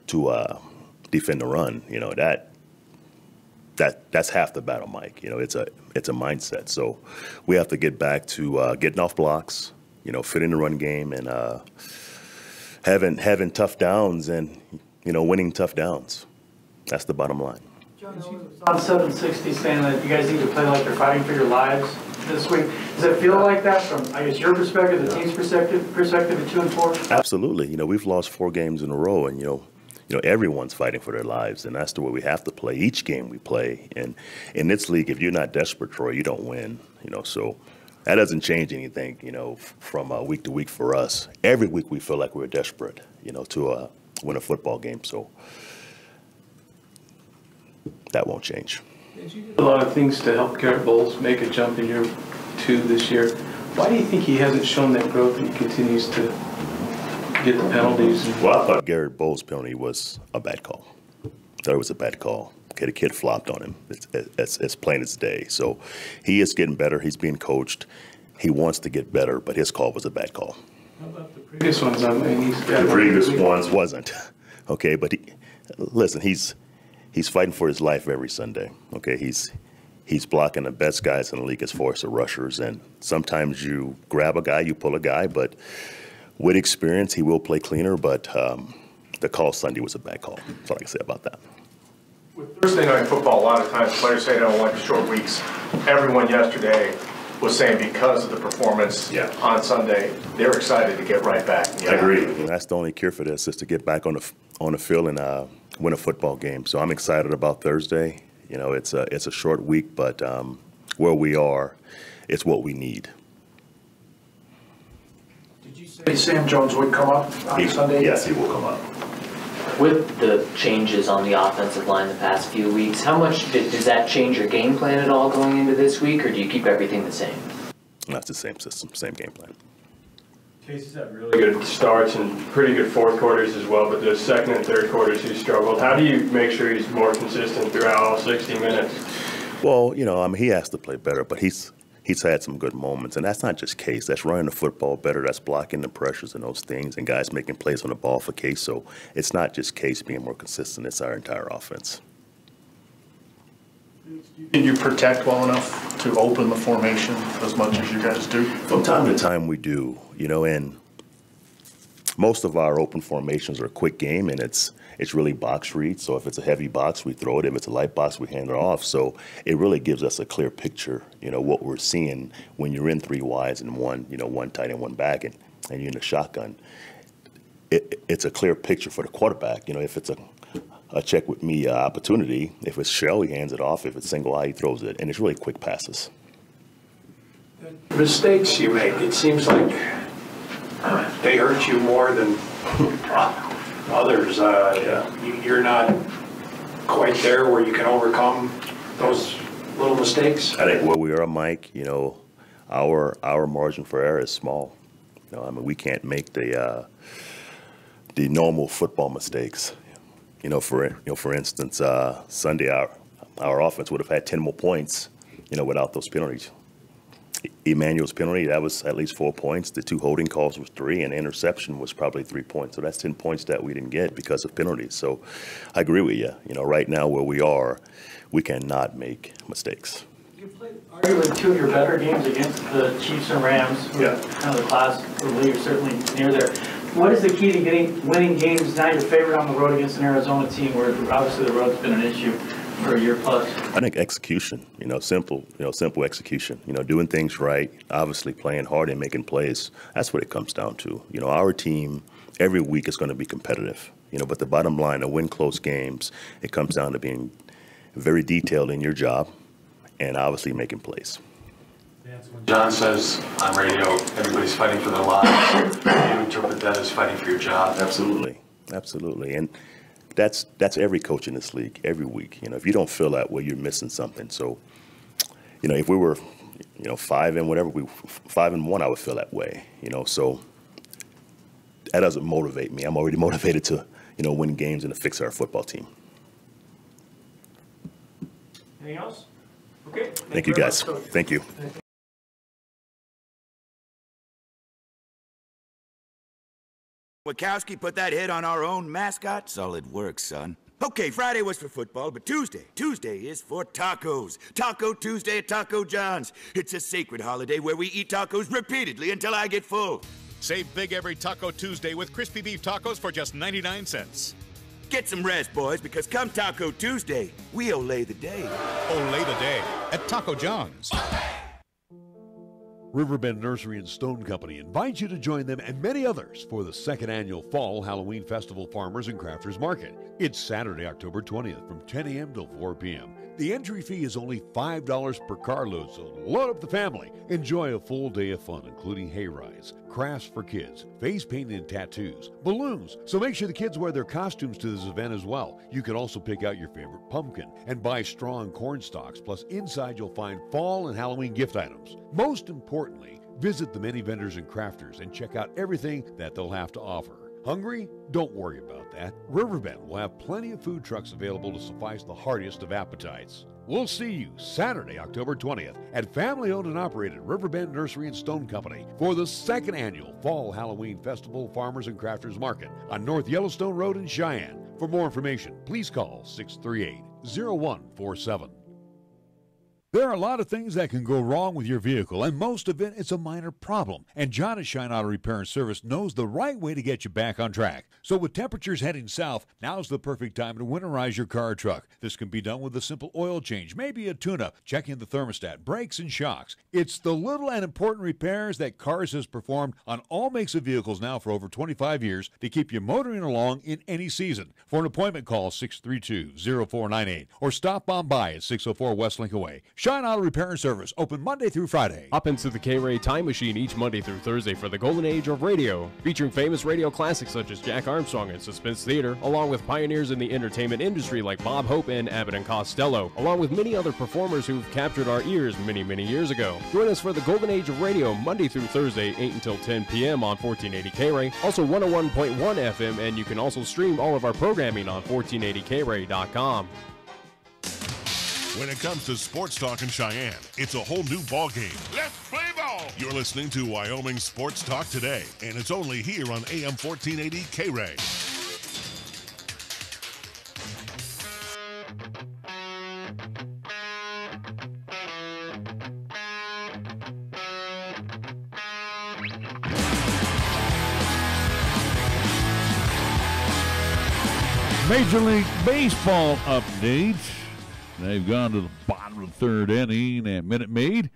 to defend the run. You know, that's half the battle, Mike. You know, it's a mindset. So we have to get back to getting off blocks, you know, fitting the run game, and having tough downs and, you know, winning tough downs. That's the bottom line. John, on 760 saying that you guys need to play like you're fighting for your lives this week. Does it feel like that from, I guess, your perspective, the team's perspective at 2 and 4? Absolutely. You know, we've lost 4 games in a row, and you know, everyone's fighting for their lives, and that's the way we have to play each game we play. And in this league, if you're not desperate, Troy, you don't win. You know, so that doesn't change anything, you know, from week to week for us. Every week we feel like we're desperate, you know, to win a football game. So that won't change. A lot of things to help Garrett Bowles make a jump in year 2 this year. Why do you think he hasn't shown that growth and he continues to get the penalties? Well, I thought Garrett Bowles' penalty was a bad call. I thought it was a bad call. Okay, the kid flopped on him. It's plain as day. So he is getting better. He's being coached. He wants to get better, but his call was a bad call. How about the previous ones? I mean, the previous ones wasn't. Okay, but listen, he's fighting for his life every Sunday. Okay, he's blocking the best guys in the league as far as the rushers. And sometimes you grab a guy, you pull a guy, but with experience, he will play cleaner. But the call Sunday was a bad call. That's all I can say about that. With Thursday night football, a lot of times players say they don't like short weeks. Everyone yesterday was saying because of the performance on Sunday, they're excited to get right back. I agree. That's the only cure for this, is to get back on the field and win a football game. So I'm excited about Thursday. You know, it's a short week, but where we are, it's what we need. Did you say Sam Jones would come up on Sunday? Yes, he will come up. With the changes on the offensive line the past few weeks, how much does that change your game plan at all going into this week, or do you keep everything the same? That's the same system, same game plan. Casey's had really good starts and pretty good fourth quarters as well, but the second and third quarters he struggled. How do you make sure he's more consistent throughout all 60 minutes? Well, you know, I mean, he has to play better, but he's had some good moments, and that's not just Case. That's running the football better. That's blocking the pressures and those things, and guys making plays on the ball for Case. So it's not just Case being more consistent. It's our entire offense. Can you protect well enough to open the formation as much as you guys do? From time to time we do, you know, and most of our open formations are a quick game, and it's really box read. So if it's a heavy box, we throw it. If it's a light box, we hand it off. So it really gives us a clear picture, you know, what we're seeing when you're in three wides and one tight and one back, and you're in the shotgun. It's a clear picture for the quarterback. You know, if it's a check with me opportunity, if it's shell, he hands it off. If it's single eye, he throws it. And it's really quick passes. The mistakes you make, it seems like they hurt you more than others. You're not quite there where you can overcome those little mistakes. I think where we are, Mike, you know, our margin for error is small. You know, I mean, we can't make the normal football mistakes. You know, for instance, Sunday our offense would have had 10 more points, you know, without those penalties. Emmanuel's penalty, that was at least 4 points. The two holding calls was 3, and the interception was probably 3 points. So that's 10 points that we didn't get because of penalties. So I agree with you. You know, right now where we are, we cannot make mistakes. You played arguably two of your better games against the Chiefs and Rams. Kind of the class of the league, certainly near there. What is the key to winning games? Now you're favored on the road against an Arizona team where obviously the road's been an issue for a year plus. I think execution, simple execution, doing things right, obviously playing hard and making plays. That's what it comes down to. Our team every week is going to be competitive, but the bottom line, to win close games, it comes down to being very detailed in your job and obviously making plays. John says on radio, everybody's fighting for their lives. Do you interpret that as fighting for your job? Absolutely. And that's every coach in this league, every week. If you don't feel that way, you're missing something. So, if we were, 5 and 1, I would feel that way. So that doesn't motivate me. I'm already motivated to, win games and to fix our football team. Anything else? Okay. Thank you, guys. Thank you. Wachowski put that hit on our own mascot? Solid work, son. Okay, Friday was for football, but Tuesday is for tacos. Taco Tuesday at Taco John's. It's a sacred holiday where we eat tacos repeatedly until I get full. Save big every Taco Tuesday with crispy beef tacos for just 99 cents. Get some rest, boys, because come Taco Tuesday, we olay the day. Olay the day at Taco John's. Riverbend Nursery and Stone Company invites you to join them and many others for the second annual Fall Halloween Festival Farmers and Crafters Market. It's Saturday, October 20th from 10 a.m. till 4 p.m. The entry fee is only $5 per carload, so load up the family. Enjoy a full day of fun, including hay rides, crafts for kids, face painting and tattoos, balloons. So make sure the kids wear their costumes to this event as well. You can also pick out your favorite pumpkin and buy strong corn stalks. Plus, inside you'll find fall and Halloween gift items. Most importantly, visit the many vendors and crafters and check out everything that they'll have to offer. Hungry? Don't worry about that. Riverbend will have plenty of food trucks available to suffice the heartiest of appetites. We'll see you Saturday, October 20th at family-owned and operated Riverbend Nursery and Stone Company for the second annual Fall Halloween Festival Farmers and Crafters Market on North Yellowstone Road in Cheyenne. For more information, please call 638-0147. There are a lot of things that can go wrong with your vehicle, and most of it is a minor problem. And John at Shine Auto Repair and Service knows the right way to get you back on track. So with temperatures heading south, now's the perfect time to winterize your car or truck. This can be done with a simple oil change, maybe a tune-up, checking the thermostat, brakes, and shocks. It's the little and important repairs that Cars has performed on all makes of vehicles now for over 25 years to keep you motoring along in any season. For an appointment, call 632-0498 or stop on by at 604 West Lincoln Way. Shine Auto Repair and Service, open Monday through Friday. Hop into the KRAE Time Machine each Monday through Thursday for the golden age of radio, featuring famous radio classics such as Jack Armstrong and Suspense Theater, along with pioneers in the entertainment industry like Bob Hope and Abbott and Costello, along with many other performers who've captured our ears many, many years ago. Join us for the golden age of radio Monday through Thursday, 8 until 10 p.m. on 1480 KRAE, also 101.1 FM, and you can also stream all of our programming on 1480krae.com. When it comes to sports talk in Cheyenne, it's a whole new ballgame. Let's play ball! You're listening to Wyoming Sports Talk today, and it's only here on AM 1480 KRAE. Major League Baseball update. They've gone to the bottom of the third inning at Minute Maid.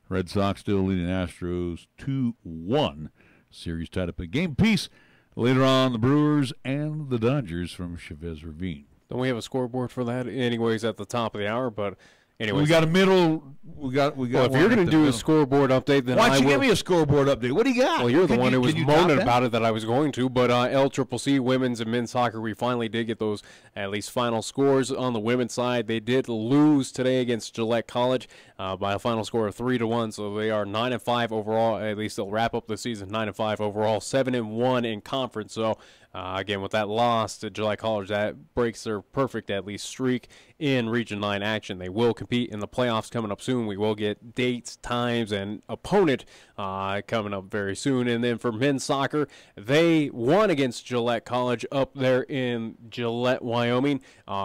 Red Sox still leading Astros 2-1. Series tied up a game apiece. Later on, the Brewers and the Dodgers from Chavez Ravine. Don't we have a scoreboard for that? Anyways, at the top of the hour, but anyways. We got a middle. We got. Well, if you're going to do a scoreboard update, then why don't you give me a scoreboard update? What do you got? Well, you're the one who was moaning about it that I was going to. But LCCC women's and men's soccer, we finally did get those at least final scores on the women's side. They did lose today against Gillette College by a final score of 3-1. So they are 9-5 overall. At least they'll wrap up the season 9-5 overall, 7-1 in conference. So again, with that loss to Gillette College, that breaks their perfect at least streak in Region 9 action. They will compete in the playoffs coming up soon. We will get dates, times, and opponent coming up very soon. And then for men's soccer, they won against Gillette College up there in Gillette, Wyoming.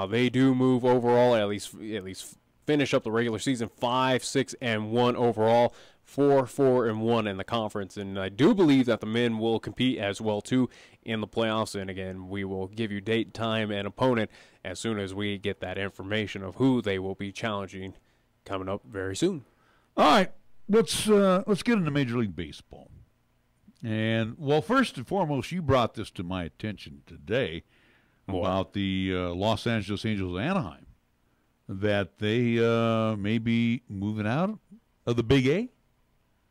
They do move overall, at least finish up the regular season 5-6-1 overall. 4-4-1 in the conference, and I do believe that the men will compete as well too in the playoffs. And again, we will give you date, time, and opponent as soon as we get that information of who they will be challenging coming up very soon. All right, let's get into Major League Baseball. And well, first and foremost, you brought this to my attention today about the Los Angeles Angels of Anaheim, that they may be moving out of the Big A.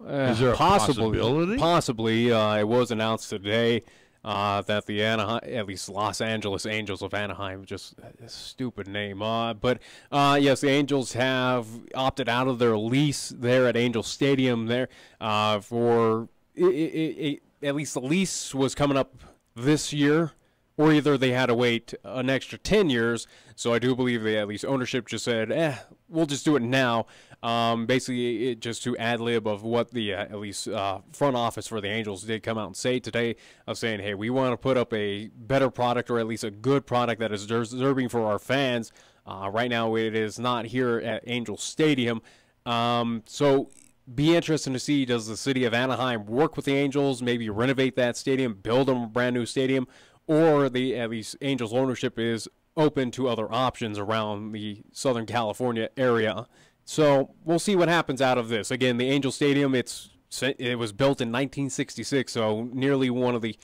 Is there a possibility? Possibly. It was announced today that the at least Los Angeles Angels of Anaheim, just a stupid name. But yes, the Angels have opted out of their lease there at Angel Stadium there for at least the lease was coming up this year, or either they had to wait an extra 10 years. So I do believe they at least ownership just said, we'll just do it now. Basically, just to ad-lib of what the at least front office for the Angels did come out and say today, of saying, hey, we want to put up a better product, or at least a good product that is deserving for our fans. Right now, it is not here at Angel Stadium. So be interesting to see, does the city of Anaheim work with the Angels, maybe renovate that stadium, build them a brand new stadium, or the at least Angels ownership is open to other options around the Southern California area. So we'll see what happens out of this. Again, the Angel Stadium, it was built in 1966, so nearly one of the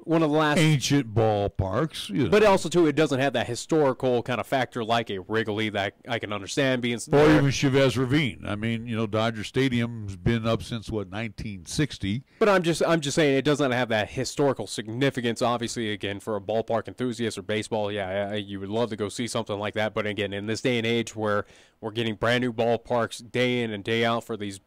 last ancient ballparks. You know. But also too, it doesn't have that historical kind of factor like a Wrigley that I can understand being. Or even Chavez Ravine. I mean, Dodger Stadium's been up since 1960. But I'm just saying it doesn't have that historical significance. Obviously, again, for a ballpark enthusiast or baseball, yeah, you would love to go see something like that. But again, in this day and age where we're getting brand new ballparks day in and day out for these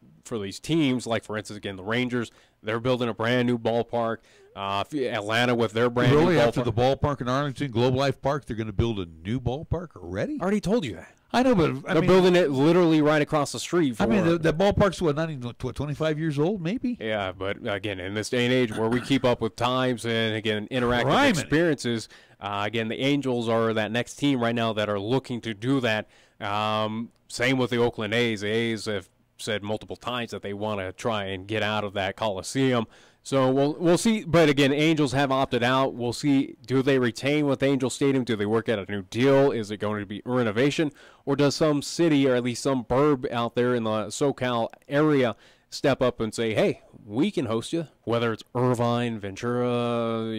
teams, like for instance, again, the Rangers, they're building a brand new ballpark. Atlanta with their brand new ballpark. After the ballpark in Arlington, Globe Life Park, they're going to build a new ballpark already? I already told you that. I know, but they're building it literally right across the street. I mean, the ballpark's not even 25 years old, maybe. Yeah, but again, in this day and age where we keep up with times and again interactive experiences, again, the Angels are that next team right now that are looking to do that. Same with the Oakland A's. The A's have said multiple times that they want to try and get out of that Coliseum. So we'll see. But again, Angels have opted out. We'll see. Do they retain with Angel Stadium? Do they work out a new deal? Is it going to be renovation? Or does some city or at least some burb out there in the SoCal area step up and say, hey, we can host you, whether it's Irvine, Ventura,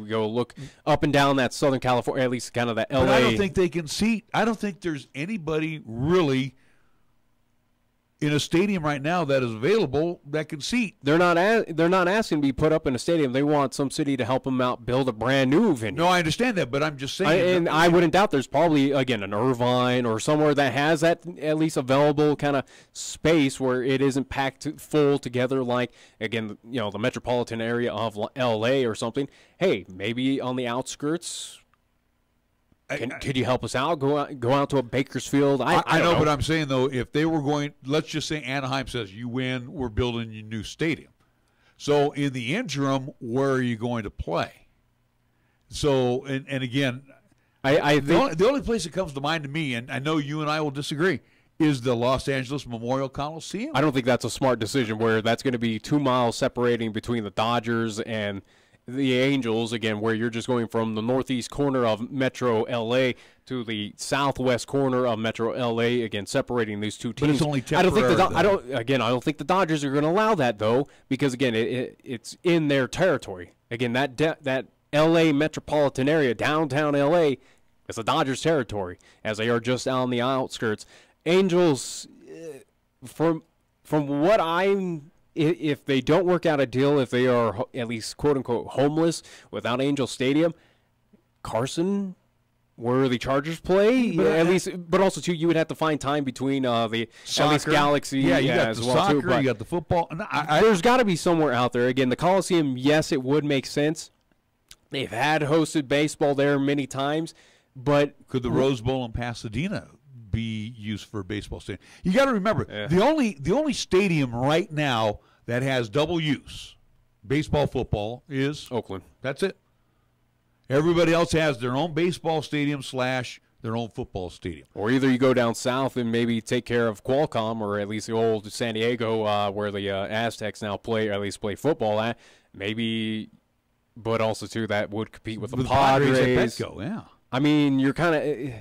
go look up and down that Southern California, at least kind of that LA. But I don't think they can seat. I don't think there's anybody really in a stadium right now that is available that can seat. They're not asking to be put up in a stadium. They want some city to help them out build a brand new venue. No, I understand that, but I'm just saying. I wouldn't doubt there's probably, again, an Irvine or somewhere that has that at least available kind of space where it isn't packed full together like, again, the metropolitan area of L.A. or something. Hey, maybe on the outskirts. Could you help us out? Go out to a Bakersfield. I know, but I'm saying though, if they were going, let's just say Anaheim says you win, we're building a new stadium. So in the interim, where are you going to play? So and again, I think the only place that comes to mind to me, and I know you and I will disagree, is the Los Angeles Memorial Coliseum. I don't think that's a smart decision where that's going to be 2 miles separating between the Dodgers and the Angels, again, where you're just going from the northeast corner of Metro LA to the southwest corner of Metro LA, again, separating these two teams. But it's only temporary. I don't think the Dodgers are going to allow that though, because again, it's in their territory. Again, that LA metropolitan area, downtown LA, is the Dodgers territory, as they are just on the outskirts. Angels, from what I'm. If they don't work out a deal, if they are at least quote-unquote homeless without Angel Stadium, Carson, where the Chargers play, but also too, you would have to find time between the soccer, at least Galaxy, you got the soccer, too, but you got the football. There's got to be somewhere out there. Again, the Coliseum, yes, it would make sense. They've had hosted baseball there many times, but could the Rose Bowl in Pasadena be used for a baseball stadium? You got to remember, the only stadium right now that has double use, baseball, football, is Oakland. That's it. Everybody else has their own baseball stadium / their own football stadium. Or either you go down south and maybe take care of Qualcomm, or at least the old San Diego, where the Aztecs now play, or at least play football at. Maybe, but also too, that would compete with the Padres. At Petco, yeah. I mean, you're kind of.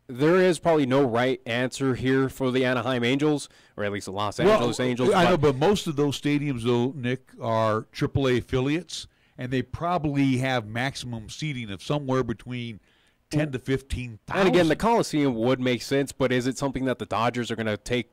There is probably no right answer here for the Anaheim Angels, or at least the Los Angeles Angels. I know, but most of those stadiums, though, Nick, are AAA affiliates, and they probably have maximum seating of somewhere between 10 to 15,000. And again, the Coliseum would make sense, but is it something that the Dodgers are going to take,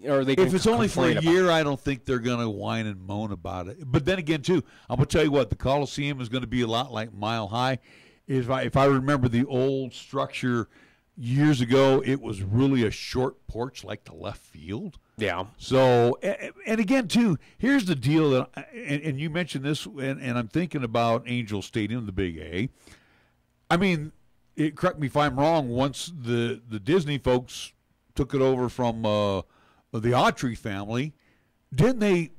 or they? If it's only for a year, I don't think they're going to whine and moan about it. But then again, too, I'm going to tell you what, the Coliseum is going to be a lot like Mile High. If I remember the old structure years ago, it was really a short porch like the left field. Yeah. So, and again, too, here's the deal that, and you mentioned this, and I'm thinking about Angel Stadium, the Big A. I mean, correct me if I'm wrong. Once the Disney folks took it over from the Autry family, didn't they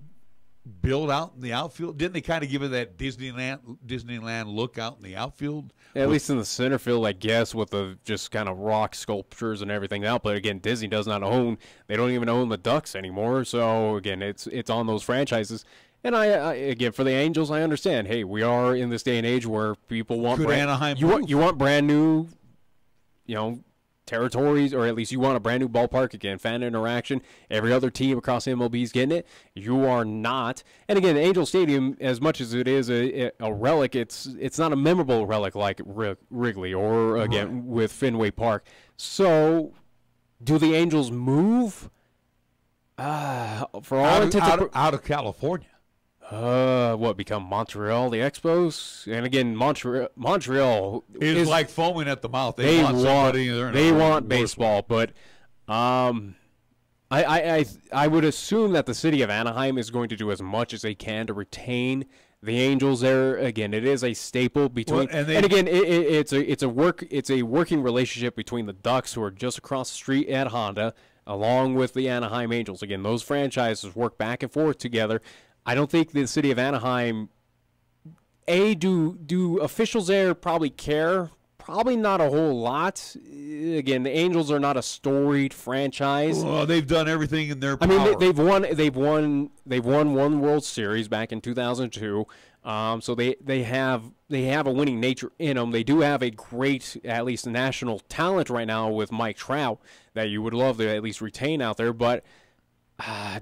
build out in the outfield? Didn't they kind of give it that Disneyland look out in the outfield? At least in the center field, I guess, with the just kind of rock sculptures and everything else. But again, Disney does not own. They don't even own the Ducks anymore. So again, it's on those franchises. And I again, for the Angels, I understand. Hey, we are in this day and age where people want Anaheim. You want brand new, territories, or at least you want a brand new ballpark. Again, fan interaction. Every other team across MLB is getting it. You are not. And again, Angel Stadium, as much as it is a relic, it's not a memorable relic like Wrigley or again with Fenway Park. So, do the Angels move? For all intents out of California. Become Montreal, the Expos? And again, Montreal is like foaming at the mouth. They want baseball, but I would assume that the city of Anaheim is going to do as much as they can to retain The Angels there again. It is a staple between, and again, it's a working relationship between the Ducks, who are just across the street at Honda, along with the Anaheim Angels. Again, those franchises work back and forth together. I don't think the city of Anaheim, do officials there probably care? Probably not a whole lot. Again, the Angels are not a storied franchise. Well, they've done everything in their power. I mean, they've won one World Series back in 2002. So they have a winning nature in them. They do have a great, at least national talent right now with Mike Trout that you would love to at least retain out there. But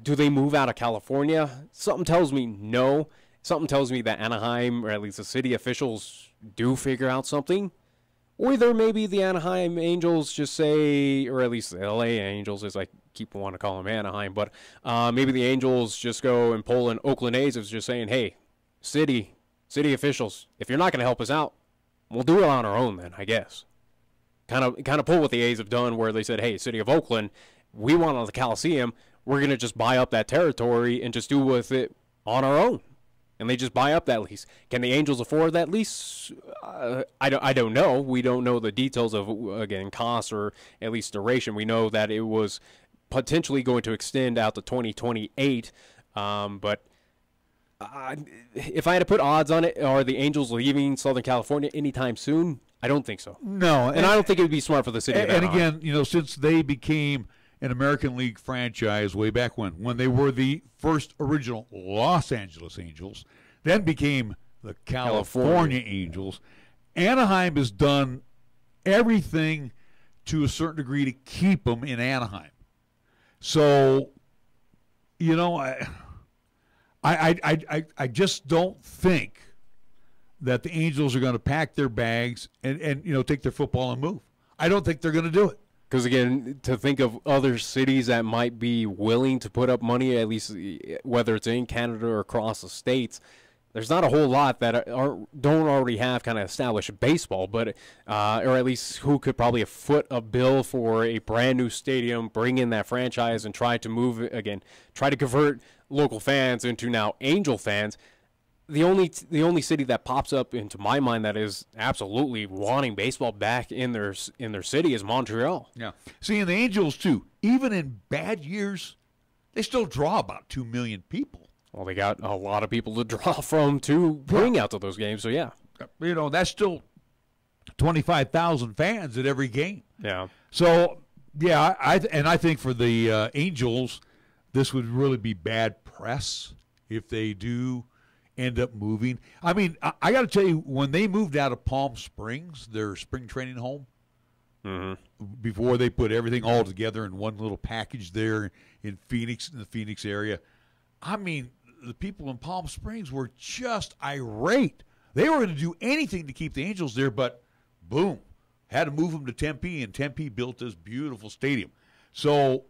do they move out of California? Something tells me no. Something tells me that Anaheim, or at least the city officials, do figure out something. Or either maybe the Anaheim Angels just say, or at least the LA Angels, as I keep wanting to call them Anaheim, but maybe the Angels just go and pull in Oakland A's of just saying, hey, city officials, if you're not going to help us out, we'll do it on our own then, I guess. Kind of pull what the A's have done, where they said, hey, city of Oakland, we want on the Coliseum, we're going to just buy up that territory and just do with it on our own. And they just buy up that lease. Can the Angels afford that lease? I don't know. We don't know the details of, again, cost or at least duration. We know that it was potentially going to extend out to 2028. But if I had to put odds on it, are the Angels leaving Southern California anytime soon? I don't think so. No. And I don't think it would be smart for the city of Anaheim. And again, since they became an American League franchise way back when they were the first original Los Angeles Angels, then became the California Angels. Anaheim has done everything to a certain degree to keep them in Anaheim. So, I just don't think that the Angels are going to pack their bags and take their football and move. I don't think they're going to do it. Because, again, to think of other cities that might be willing to put up money, at least whether it's in Canada or across the states, there's not a whole lot that don't already have kind of established baseball, but or at least who could probably foot a bill for a brand new stadium, bring in that franchise, and try to convert local fans into now Angel fans. The only city that pops up into my mind that is absolutely wanting baseball back in their city is Montreal. Yeah. See, and the Angels too, even in bad years, they still draw about 2 million people. Well, they got a lot of people to draw from to bring out to those games. So yeah, that's still 25,000 fans at every game. Yeah. So yeah, I think for the Angels, this would really be bad press if they do end up moving. I mean, I got to tell you, when they moved out of Palm Springs, their spring training home, before they put everything all together in one little package there in Phoenix, in the Phoenix area, I mean, the people in Palm Springs were just irate. They were going to do anything to keep the Angels there, but boom, had to move them to Tempe, and Tempe built this beautiful stadium. So,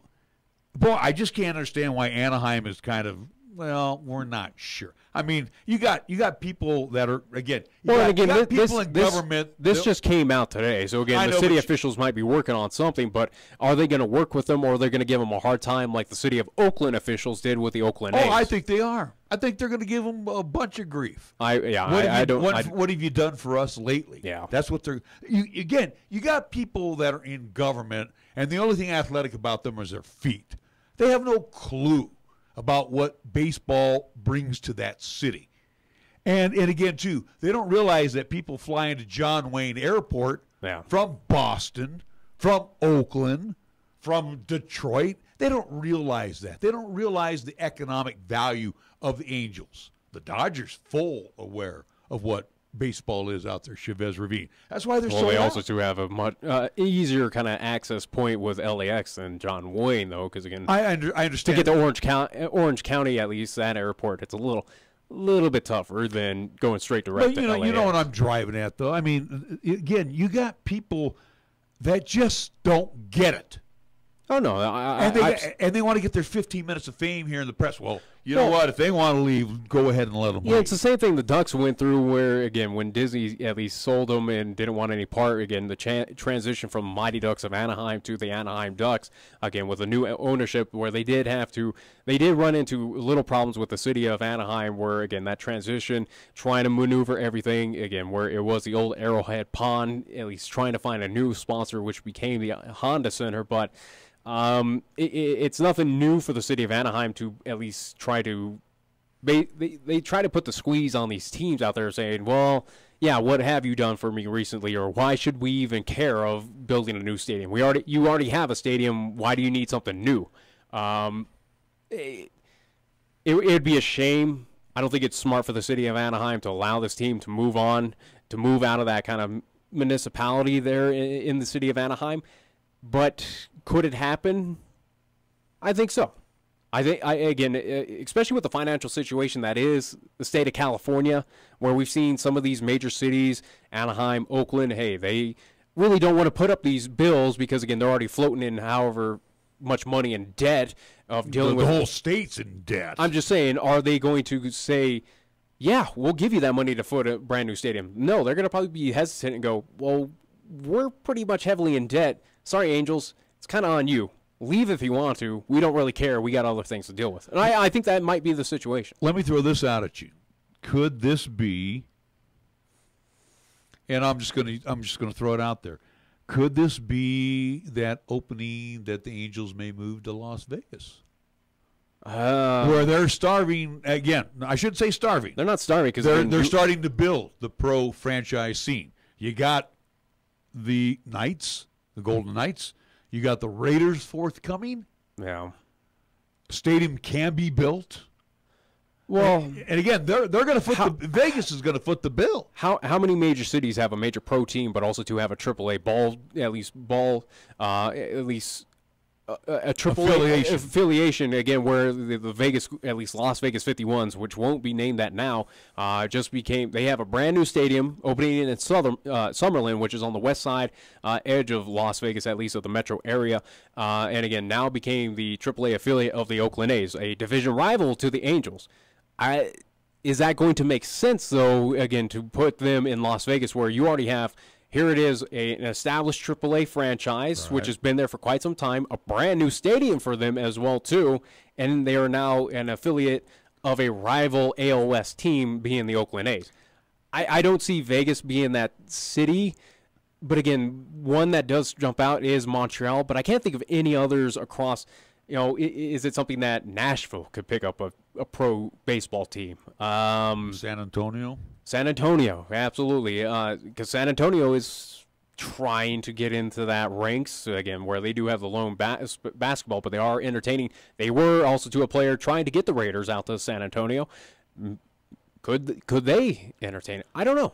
boy, I just can't understand why Anaheim is kind of, well, we're not sure. I mean, you got people that are, again, people in government. This just came out today. So, again, the city officials might be working on something, but are they going to work with them, or are they going to give them a hard time like the city of Oakland officials did with the Oakland A's? Oh, I think they are. I think they're going to give them a bunch of grief. What have you done for us lately? Yeah. That's what they're – you got people that are in government, and the only thing athletic about them is their feet. They have no clue about what baseball brings to that city. And again, too, they don't realize that people fly into John Wayne Airport from Boston, from Oakland, from Detroit. They don't realize that. They don't realize the economic value of the Angels. The Dodgers full aware of what baseball is out there, Chavez Ravine. That's why they're so they loud. also do have a much easier kind of access point with LAX than John Wayne, though, because again, I understand. To get to Orange County, at least that airport, it's a little bit tougher than going straight direct to LAX. You know what I'm driving at, though. I mean, again, you got people that just don't get it. Oh no, and they want to get their 15 minutes of fame here in the press. Well, you know what? If they want to leave, go ahead and let them leave. Yeah, it's the same thing the Ducks went through where, again, when Disney at least sold them and didn't want any part, again, the transition from Mighty Ducks of Anaheim to the Anaheim Ducks, again, with a new ownership where they did run into little problems with the city of Anaheim where, again, that transition, trying to maneuver everything, again, where it was the old Arrowhead Pond, at least trying to find a new sponsor, which became the Honda Center, but it's nothing new for the city of Anaheim to at least try to they try to put the squeeze on these teams out there saying, well, yeah, what have you done for me recently, or why should we even care of building a new stadium? You already have a stadium. Why do you need something new? It'd be a shame. I don't think it's smart for the city of Anaheim to allow this team to move on, to move out of that kind of municipality there in the city of Anaheim. But could it happen? I think so. Again, especially with the financial situation that is the state of California, where we've seen some of these major cities, Anaheim, Oakland, hey, they really don't want to put up these bills because, again, they're already floating in however much money in debt of dealing with. The whole state's in debt. I'm just saying, are they going to say, yeah, we'll give you that money to foot a brand new stadium? No, they're going to probably be hesitant and go, well, we're pretty much heavily in debt. Sorry, Angels, it's kind of on you. Leave if you want to. We don't really care. We got other things to deal with. And I think that might be the situation. Let me throw this out at you. Could this be, and I'm just going to throw it out there, could this be that opening that the Angels may move to Las Vegas? Where they're starving, again, I shouldn't say starving. They're not starving because they're starting to build the pro franchise scene. You got the Knights, the Golden Knights. You got the Raiders forthcoming. Yeah. Stadium can be built. Well, and again, they're going to foot Vegas is going to foot the bill. How many major cities have a major pro team, but also to have a AAA a AAA affiliation again, where the Vegas, at least Las Vegas 51s, which won't be named that now, they have a brand new stadium opening in Summerlin, which is on the west side edge of Las Vegas, at least of the metro area, and again now became the AAA affiliate of the Oakland A's, a division rival to the Angels. Is that going to make sense though? Again, to put them in Las Vegas, where you already have. Here it is, an established AAA franchise, which has been there for quite some time, a brand new stadium for them as well, too, and they are now an affiliate of a rival AL West team being the Oakland A's. I don't see Vegas being that city, but again, one that does jump out is Montreal, but I can't think of any others across. Is it something that Nashville could pick up a pro baseball team? San Antonio? San Antonio, absolutely, because San Antonio is trying to get into that ranks, again, where they do have the lone basketball, but they are entertaining. They were also to a player trying to get the Raiders out to San Antonio. Could they entertain it? I don't know.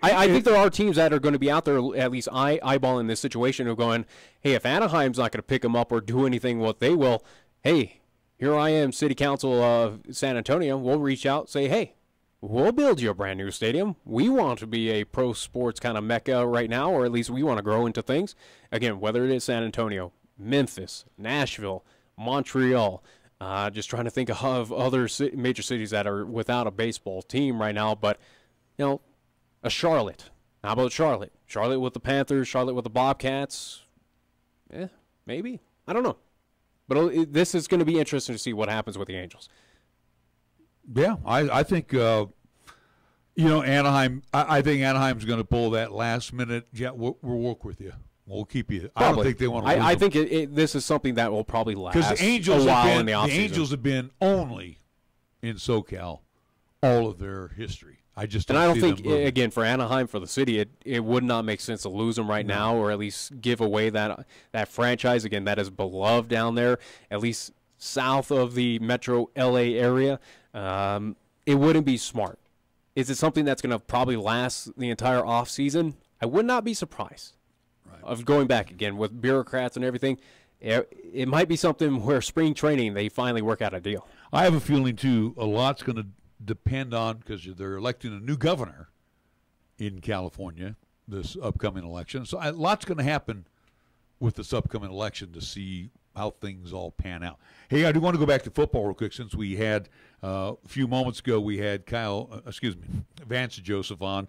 I think there are teams that are going to be out there, at least eyeballing this situation, of going, hey, if Anaheim's not going to pick them up or do anything, what they will, hey, here I am, City Council of San Antonio. We'll reach out, say, hey, we'll build you a brand new stadium. We want to be a pro sports kind of mecca right now, or at least we want to grow into things. Again, whether it is San Antonio, Memphis, Nashville, Montreal, just trying to think of other major cities that are without a baseball team right now, but, a Charlotte. How about Charlotte? Charlotte with the Panthers, Charlotte with the Bobcats. Maybe. I don't know. But this is going to be interesting to see what happens with the Angels. Yeah, I think, Anaheim. I think Anaheim's going to pull that last minute. Yeah, we'll work with you. We'll keep you. Probably. I don't think they want to. I think this is something that will probably last because the Angels a while in the offseason. The Angels have been only in SoCal all of their history. I don't think again for Anaheim, for the city, it would not make sense to lose them right now, or at least give away that franchise again that is beloved down there, at least south of the metro LA area. It wouldn't be smart. Is it something that's going to probably last the entire offseason? I would not be surprised. Of going back again with bureaucrats and everything. It might be something where spring training they finally work out a deal. I have a feeling too. A lot's going to depend on, because they're electing a new governor in California this upcoming election. So a lot's going to happen with this upcoming election to see how things all pan out. Hey, I do want to go back to football real quick since we had a few moments ago we had Vance Joseph on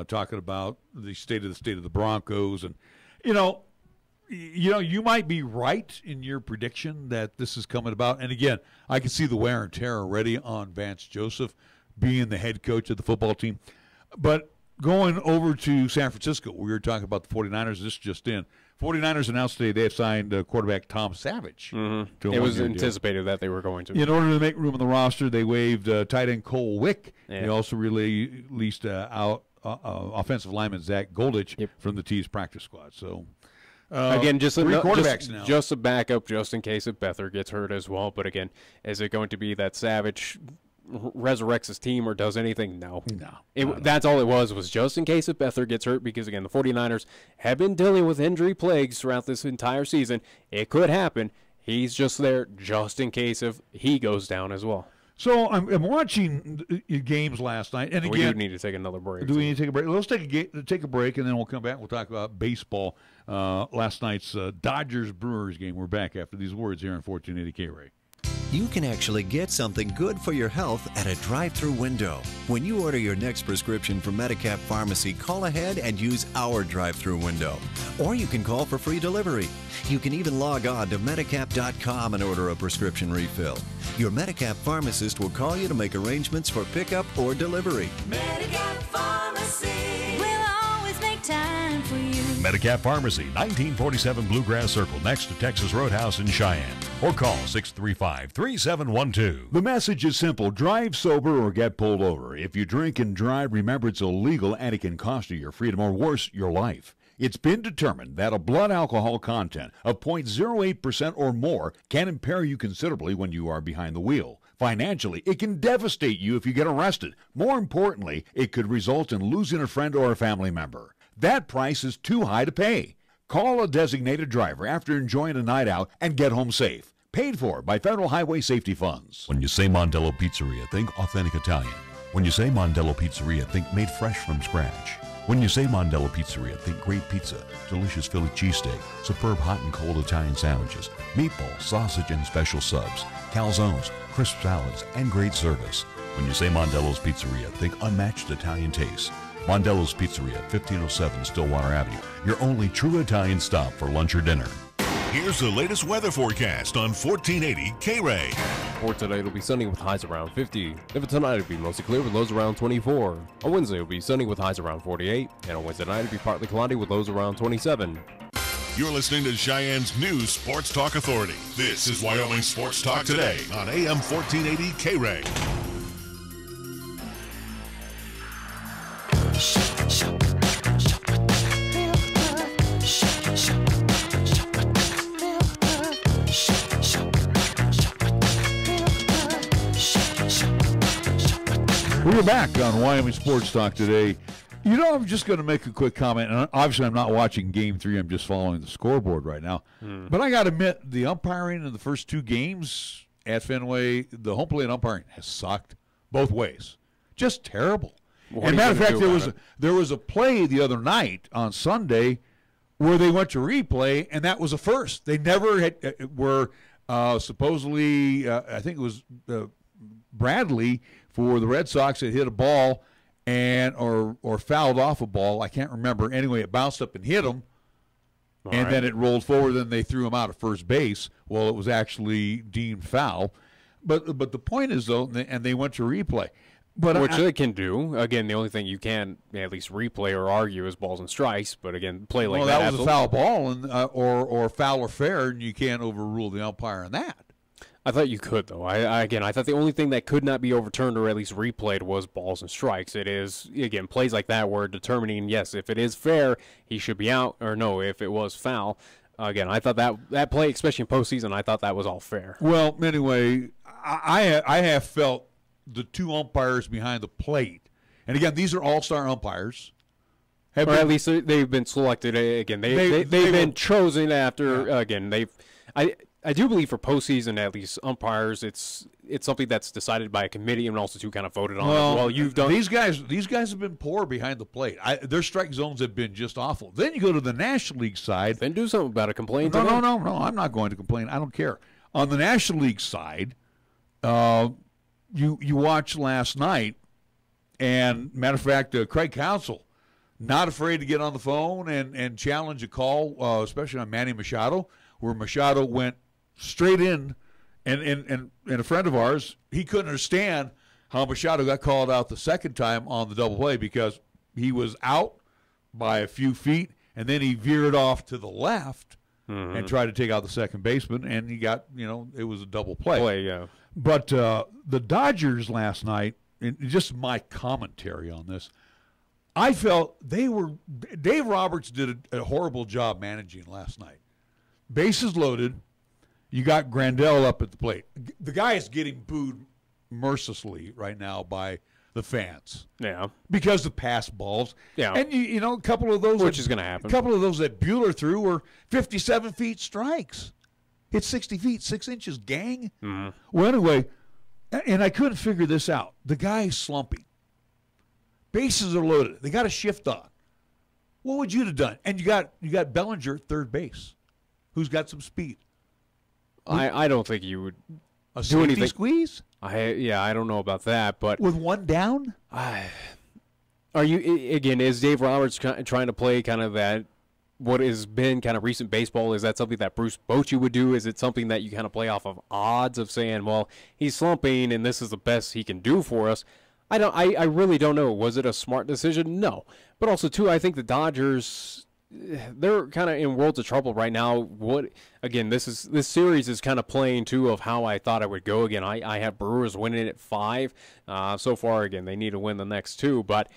talking about the state of the Broncos, and you might be right in your prediction that this is coming about. And again, I can see the wear and tear already on Vance Joseph being the head coach of the football team. But going over to San Francisco, we were talking about the 49ers. This just in. 49ers announced today they have signed quarterback Tom Savage. Mm-hmm. It was anticipated that they were going to. In order to make room on the roster, they waived tight end Cole Wick. Yeah. They also released offensive lineman Zach Goldich from the T's practice squad. So, again, just three quarterbacks now. Just a backup, just in case if Beathard gets hurt as well. But again, is it going to be that Savage resurrects his team or does anything? No. That's all it was just in case if Beathard gets hurt, because again, the 49ers have been dealing with injury plagues throughout this entire season. It could happen. He's just there just in case if he goes down as well. So I'm watching games last night, and again, we do need to take another break. Do we need to take a break? Let's take a break, and then we'll come back. We'll talk about baseball. Last night's Dodgers-Brewers game. We're back after these words here on 1480 KRAE. You can actually get something good for your health at a drive-through window. When you order your next prescription from Medicap Pharmacy, call ahead and use our drive-through window. Or you can call for free delivery. You can even log on to Medicap.com and order a prescription refill. Your Medicap pharmacist will call you to make arrangements for pickup or delivery. Medicap Pharmacy will always make time for you. Medicap Pharmacy, 1947 Bluegrass Circle, next to Texas Roadhouse in Cheyenne. Or call 635-3712. The message is simple. Drive sober or get pulled over. If you drink and drive, remember it's illegal and it can cost you your freedom or worse, your life. It's been determined that a blood alcohol content of 0.08% or more can impair you considerably when you are behind the wheel. Financially, it can devastate you if you get arrested. More importantly, it could result in losing a friend or a family member. That price is too high to pay. Call a designated driver after enjoying a night out and get home safe. Paid for by Federal Highway Safety Funds. When you say Mondello Pizzeria, think authentic Italian. When you say Mondello Pizzeria, think made fresh from scratch. When you say Mondello Pizzeria, think great pizza, delicious Philly cheesesteak, superb hot and cold Italian sandwiches, meatballs, sausage, and special subs, calzones, crisp salads, and great service. When you say Mondello's Pizzeria, think unmatched Italian taste. Mondello's Pizzeria, 1507 Stillwater Avenue, your only true Italian stop for lunch or dinner. Here's the latest weather forecast on 1480 KRAE. For today, it'll be sunny with highs around 50. Then for tonight, it'll be mostly clear with lows around 24. On Wednesday, it'll be sunny with highs around 48. And on Wednesday night, it'll be partly cloudy with lows around 27. You're listening to Cheyenne's new Sports Talk Authority. This is Wyoming Sports Talk Today on AM 1480 KRAE. We're back on Wyoming Sports Talk Today. I'm just going to make a quick comment. And obviously, I'm not watching Game 3. I'm just following the scoreboard right now. But I got to admit, the umpiring in the first two games at Fenway, the home plate umpiring has sucked both ways. Just terrible. Well, matter of fact, there was a play the other night on Sunday where they went to replay, and that was a first. They never were supposedly, I think it was Bradley for the Red Sox that hit a ball or fouled off a ball. I can't remember. Anyway, it bounced up and hit him, then it rolled forward. Then they threw him out at first base. Well, it was actually deemed foul. But the point is, though, and they went to replay. Which they can do. Again, the only thing you can at least replay or argue is balls and strikes. But again, play like that. Well, that was a foul ball, and or foul or fair, and you can't overrule the umpire on that. I thought you could, though. I thought the only thing that could not be overturned or at least replayed was balls and strikes. It is, again, plays like that where determining, yes, if it is fair, he should be out, or no, if it was foul. Again, I thought that play, especially in postseason, I thought that was all fair. Well, anyway, I have felt the two umpires behind the plate, and again, these are all-star umpires. Or at least they've been selected. Again, they've been chosen after. Again, I do believe for postseason, at least umpires, it's something that's decided by a committee and also to kind of voted on. Well, you've done these guys have been poor behind the plate. Their strike zones have been just awful. Then you go to the National League side. Then do something about it. Complain. No. I'm not going to complain. I don't care. On the National League side, you watched last night, and matter of fact, Craig Counsell, not afraid to get on the phone and challenge a call, especially on Manny Machado, where Machado went straight in, and a friend of ours, he couldn't understand how Machado got called out the second time on the double play because he was out by a few feet, and then he veered off to the left and tried to take out the second baseman, and he got, it was a double play. Yeah. But the Dodgers last night, and just my commentary on this, I felt Dave Roberts did a horrible job managing last night. Bases loaded. You got Grandel up at the plate. The guy is getting booed mercilessly right now by the fans. Yeah. Because of pass balls. Yeah. And, a couple of those. Which is going to happen. A couple of those that Buehler threw were 57 feet strikes. It's 60 feet, 6 inches, gang. Mm-hmm. Well, anyway, and I couldn't figure this out. The guy's slumping. Bases are loaded. They got a shift on. What would you have done? And you got Bellinger at third base, who's got some speed. I don't think you would do anything. Squeeze? I don't know about that, but with one down, are you again? Is Dave Roberts trying to play kind of that? What has been kind of recent baseball? Is that something that Bruce Bochy would do? Is it something that you kind of play off of odds of saying, well, he's slumping and this is the best he can do for us? I really don't know. Was it a smart decision? No. But also, too, I think the Dodgers, they're kind of in worlds of trouble right now. This series is kind of playing, too, of how I thought it would go. Again, I have Brewers winning at 5. So far, again, they need to win the next 2. But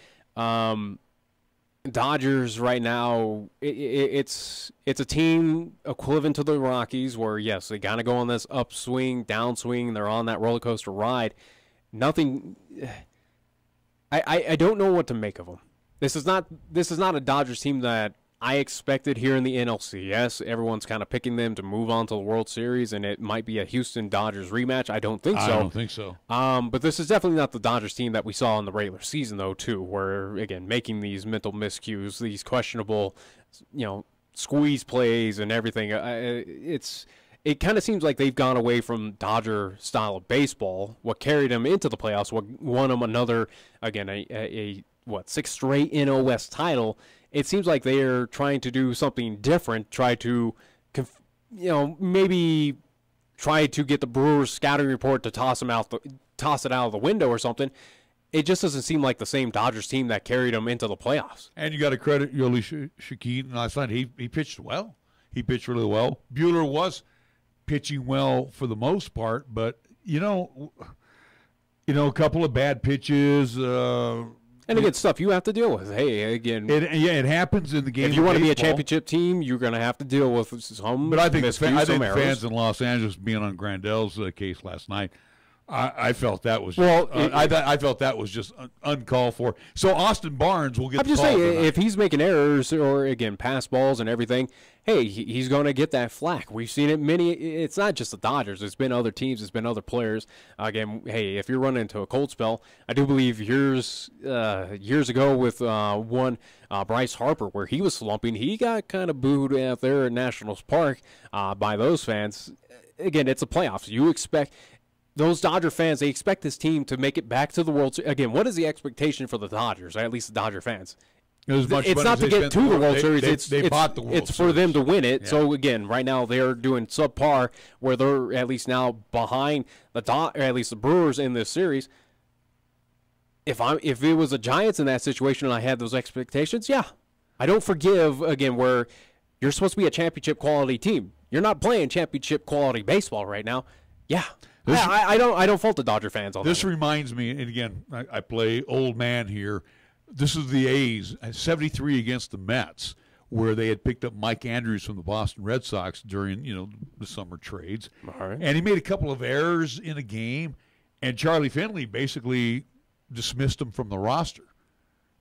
Dodgers right now, it's a team equivalent to the Rockies where, yes, they kind of go on this upswing, downswing. They're on that roller coaster ride. Nothing... I don't know what to make of them. This is not a Dodgers team that I expected here in the NLC. Yes, everyone's kind of picking them to move on to the World Series, and it might be a Houston Dodgers rematch. I don't think so. But this is definitely not the Dodgers team that we saw in the regular season, though, too, where, again, making these mental miscues, these questionable, squeeze plays and everything. It kind of seems like they've gone away from Dodger style of baseball. What carried them into the playoffs, what won them another, again, a 6th straight NL West title. It seems like they are trying to do something different, try to, maybe try to get the Brewers scouting report to toss it out of the window or something. It just doesn't seem like the same Dodgers team that carried them into the playoffs. And you got to credit Yoli Shakeen last night. He pitched well. He pitched really well. Buehler was pitching well for the most part, but a couple of bad pitches. And again, stuff you have to deal with. Hey, again, it happens in the game. If you want to be a championship team, you're going to have to deal with some. But I think fans in Los Angeles, being on Grandel's case last night, I felt that was I felt that was just uncalled for. So Austin Barnes will get. I'm just saying, if he's making errors or again pass balls and everything, hey, he's going to get that flack. We've seen it many. It's not just the Dodgers. It's been other teams. It's been other players. Again, hey, if you're running into a cold spell, I do believe years ago with one Bryce Harper where he was slumping, he got kind of booed out there at Nationals Park by those fans. Again, it's a playoffs. You expect. Those Dodger fans, they expect this team to make it back to the World Series. Again, what is the expectation for the Dodgers, or at least the Dodger fans? It's not to get to the World Series. They bought the World Series. It's for them to win it. Yeah. So, again, right now they're doing subpar where they're at least now behind or at least the Brewers in this series. If it was the Giants in that situation and I had those expectations, yeah. I don't forgive, again, where you're supposed to be a championship quality team. You're not playing championship quality baseball right now. Yeah. I don't fault the Dodger fans on this. This reminds me, and again, I play old man here. This is the A's, 73 against the Mets, where they had picked up Mike Andrews from the Boston Red Sox during the summer trades. All right. And he made a couple of errors in a game, and Charlie Finley basically dismissed him from the roster.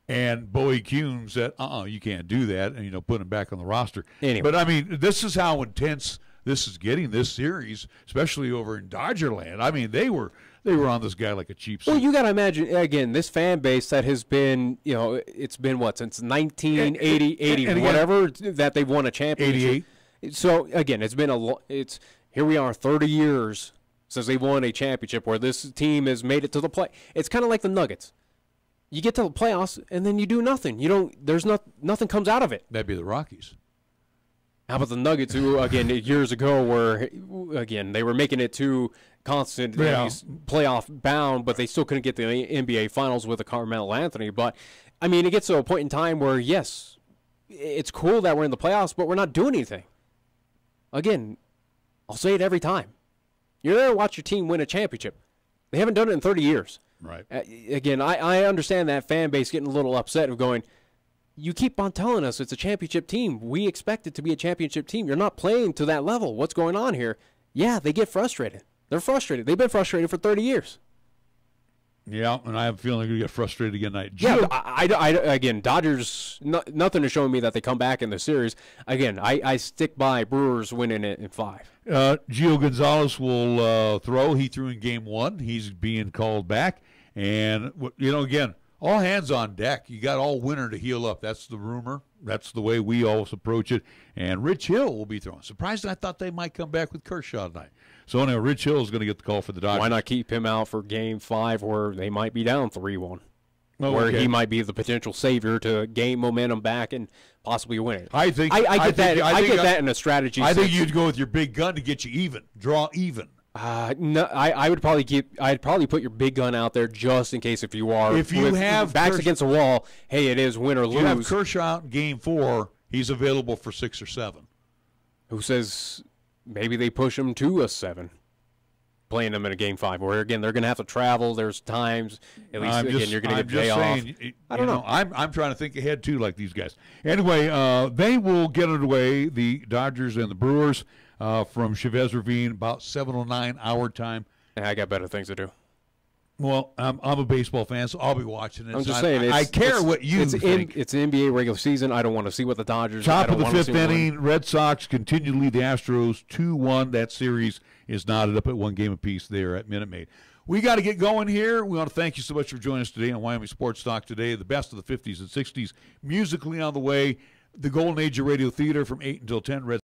And Bowie Kuhn said, you can't do that, and put him back on the roster. Anyway. But, I mean, this is how intense this is getting this series, especially over in Dodgerland. I mean, they were on this guy like a cheap seat. Well, you got to imagine, again, this fan base that has been, it's been what, since 1980, 80, and whatever, that they've won a championship. 88. So, again, it's been here we are 30 years since they won a championship where this team has made it to the play. It's kind of like the Nuggets. You get to the playoffs, and then you do nothing. Nothing comes out of it. That'd be the Rockies. How about the Nuggets, who, again, years ago were, again, they were making it too constant, playoff bound, but they still couldn't get the NBA Finals with a Carmelo Anthony. But, I mean, it gets to a point in time where, yes, it's cool that we're in the playoffs, but we're not doing anything. Again, I'll say it every time. You're there to watch your team win a championship. They haven't done it in 30 years. Right. Again, I understand that fan base getting a little upset of going, you keep on telling us it's a championship team. We expect it to be a championship team. You're not playing to that level. What's going on here? Yeah, they get frustrated. They're frustrated. They've been frustrated for 30 years. Yeah, and I have a feeling they're going to get frustrated again tonight. Yeah, again, Dodgers, nothing is showing me that they come back in the series. Again, I stick by Brewers winning it in 5. Gio Gonzalez will throw. He threw in game 1. He's being called back. And, again, all hands on deck. You got all winter to heal up. That's the rumor. That's the way we always approach it. And Rich Hill will be throwing. Surprised I thought they might come back with Kershaw tonight. So anyway, Rich Hill is going to get the call for the Dodgers. Why not keep him out for Game 5 where they might be down 3-1? Oh, where okay. he might be the potential savior to gain momentum back and possibly win it. I think I get that in a strategy. I think you'd go with your big gun to get you even, draw even. No, I'd probably put your big gun out there just in case if you have backs against the wall. Hey, it is win or lose. You have Kershaw out in Game 4. He's available for 6 or 7. Who says maybe they push him to a 7? Playing them in a Game 5, where again they're going to have to travel. There's times at least you're going to get day off. I don't know. I'm trying to think ahead too, like these guys. Anyway, they will get underway. The Dodgers and the Brewers from Chavez Ravine about 7:09 our time. I got better things to do. Well, I'm a baseball fan, so I'll be watching it. I'm just saying. I care what you think. It's an NBA regular season. I don't want to see what the Dodgers. Top of the 5th inning, Red Sox continue to lead the Astros 2-1. That series is knotted up at 1 game apiece there at Minute Maid. We got to get going here. We want to thank you so much for joining us today on Wyoming Sports Talk today. The best of the 50s and 60s musically on the way. The Golden Age of Radio Theater from 8 until 10. Red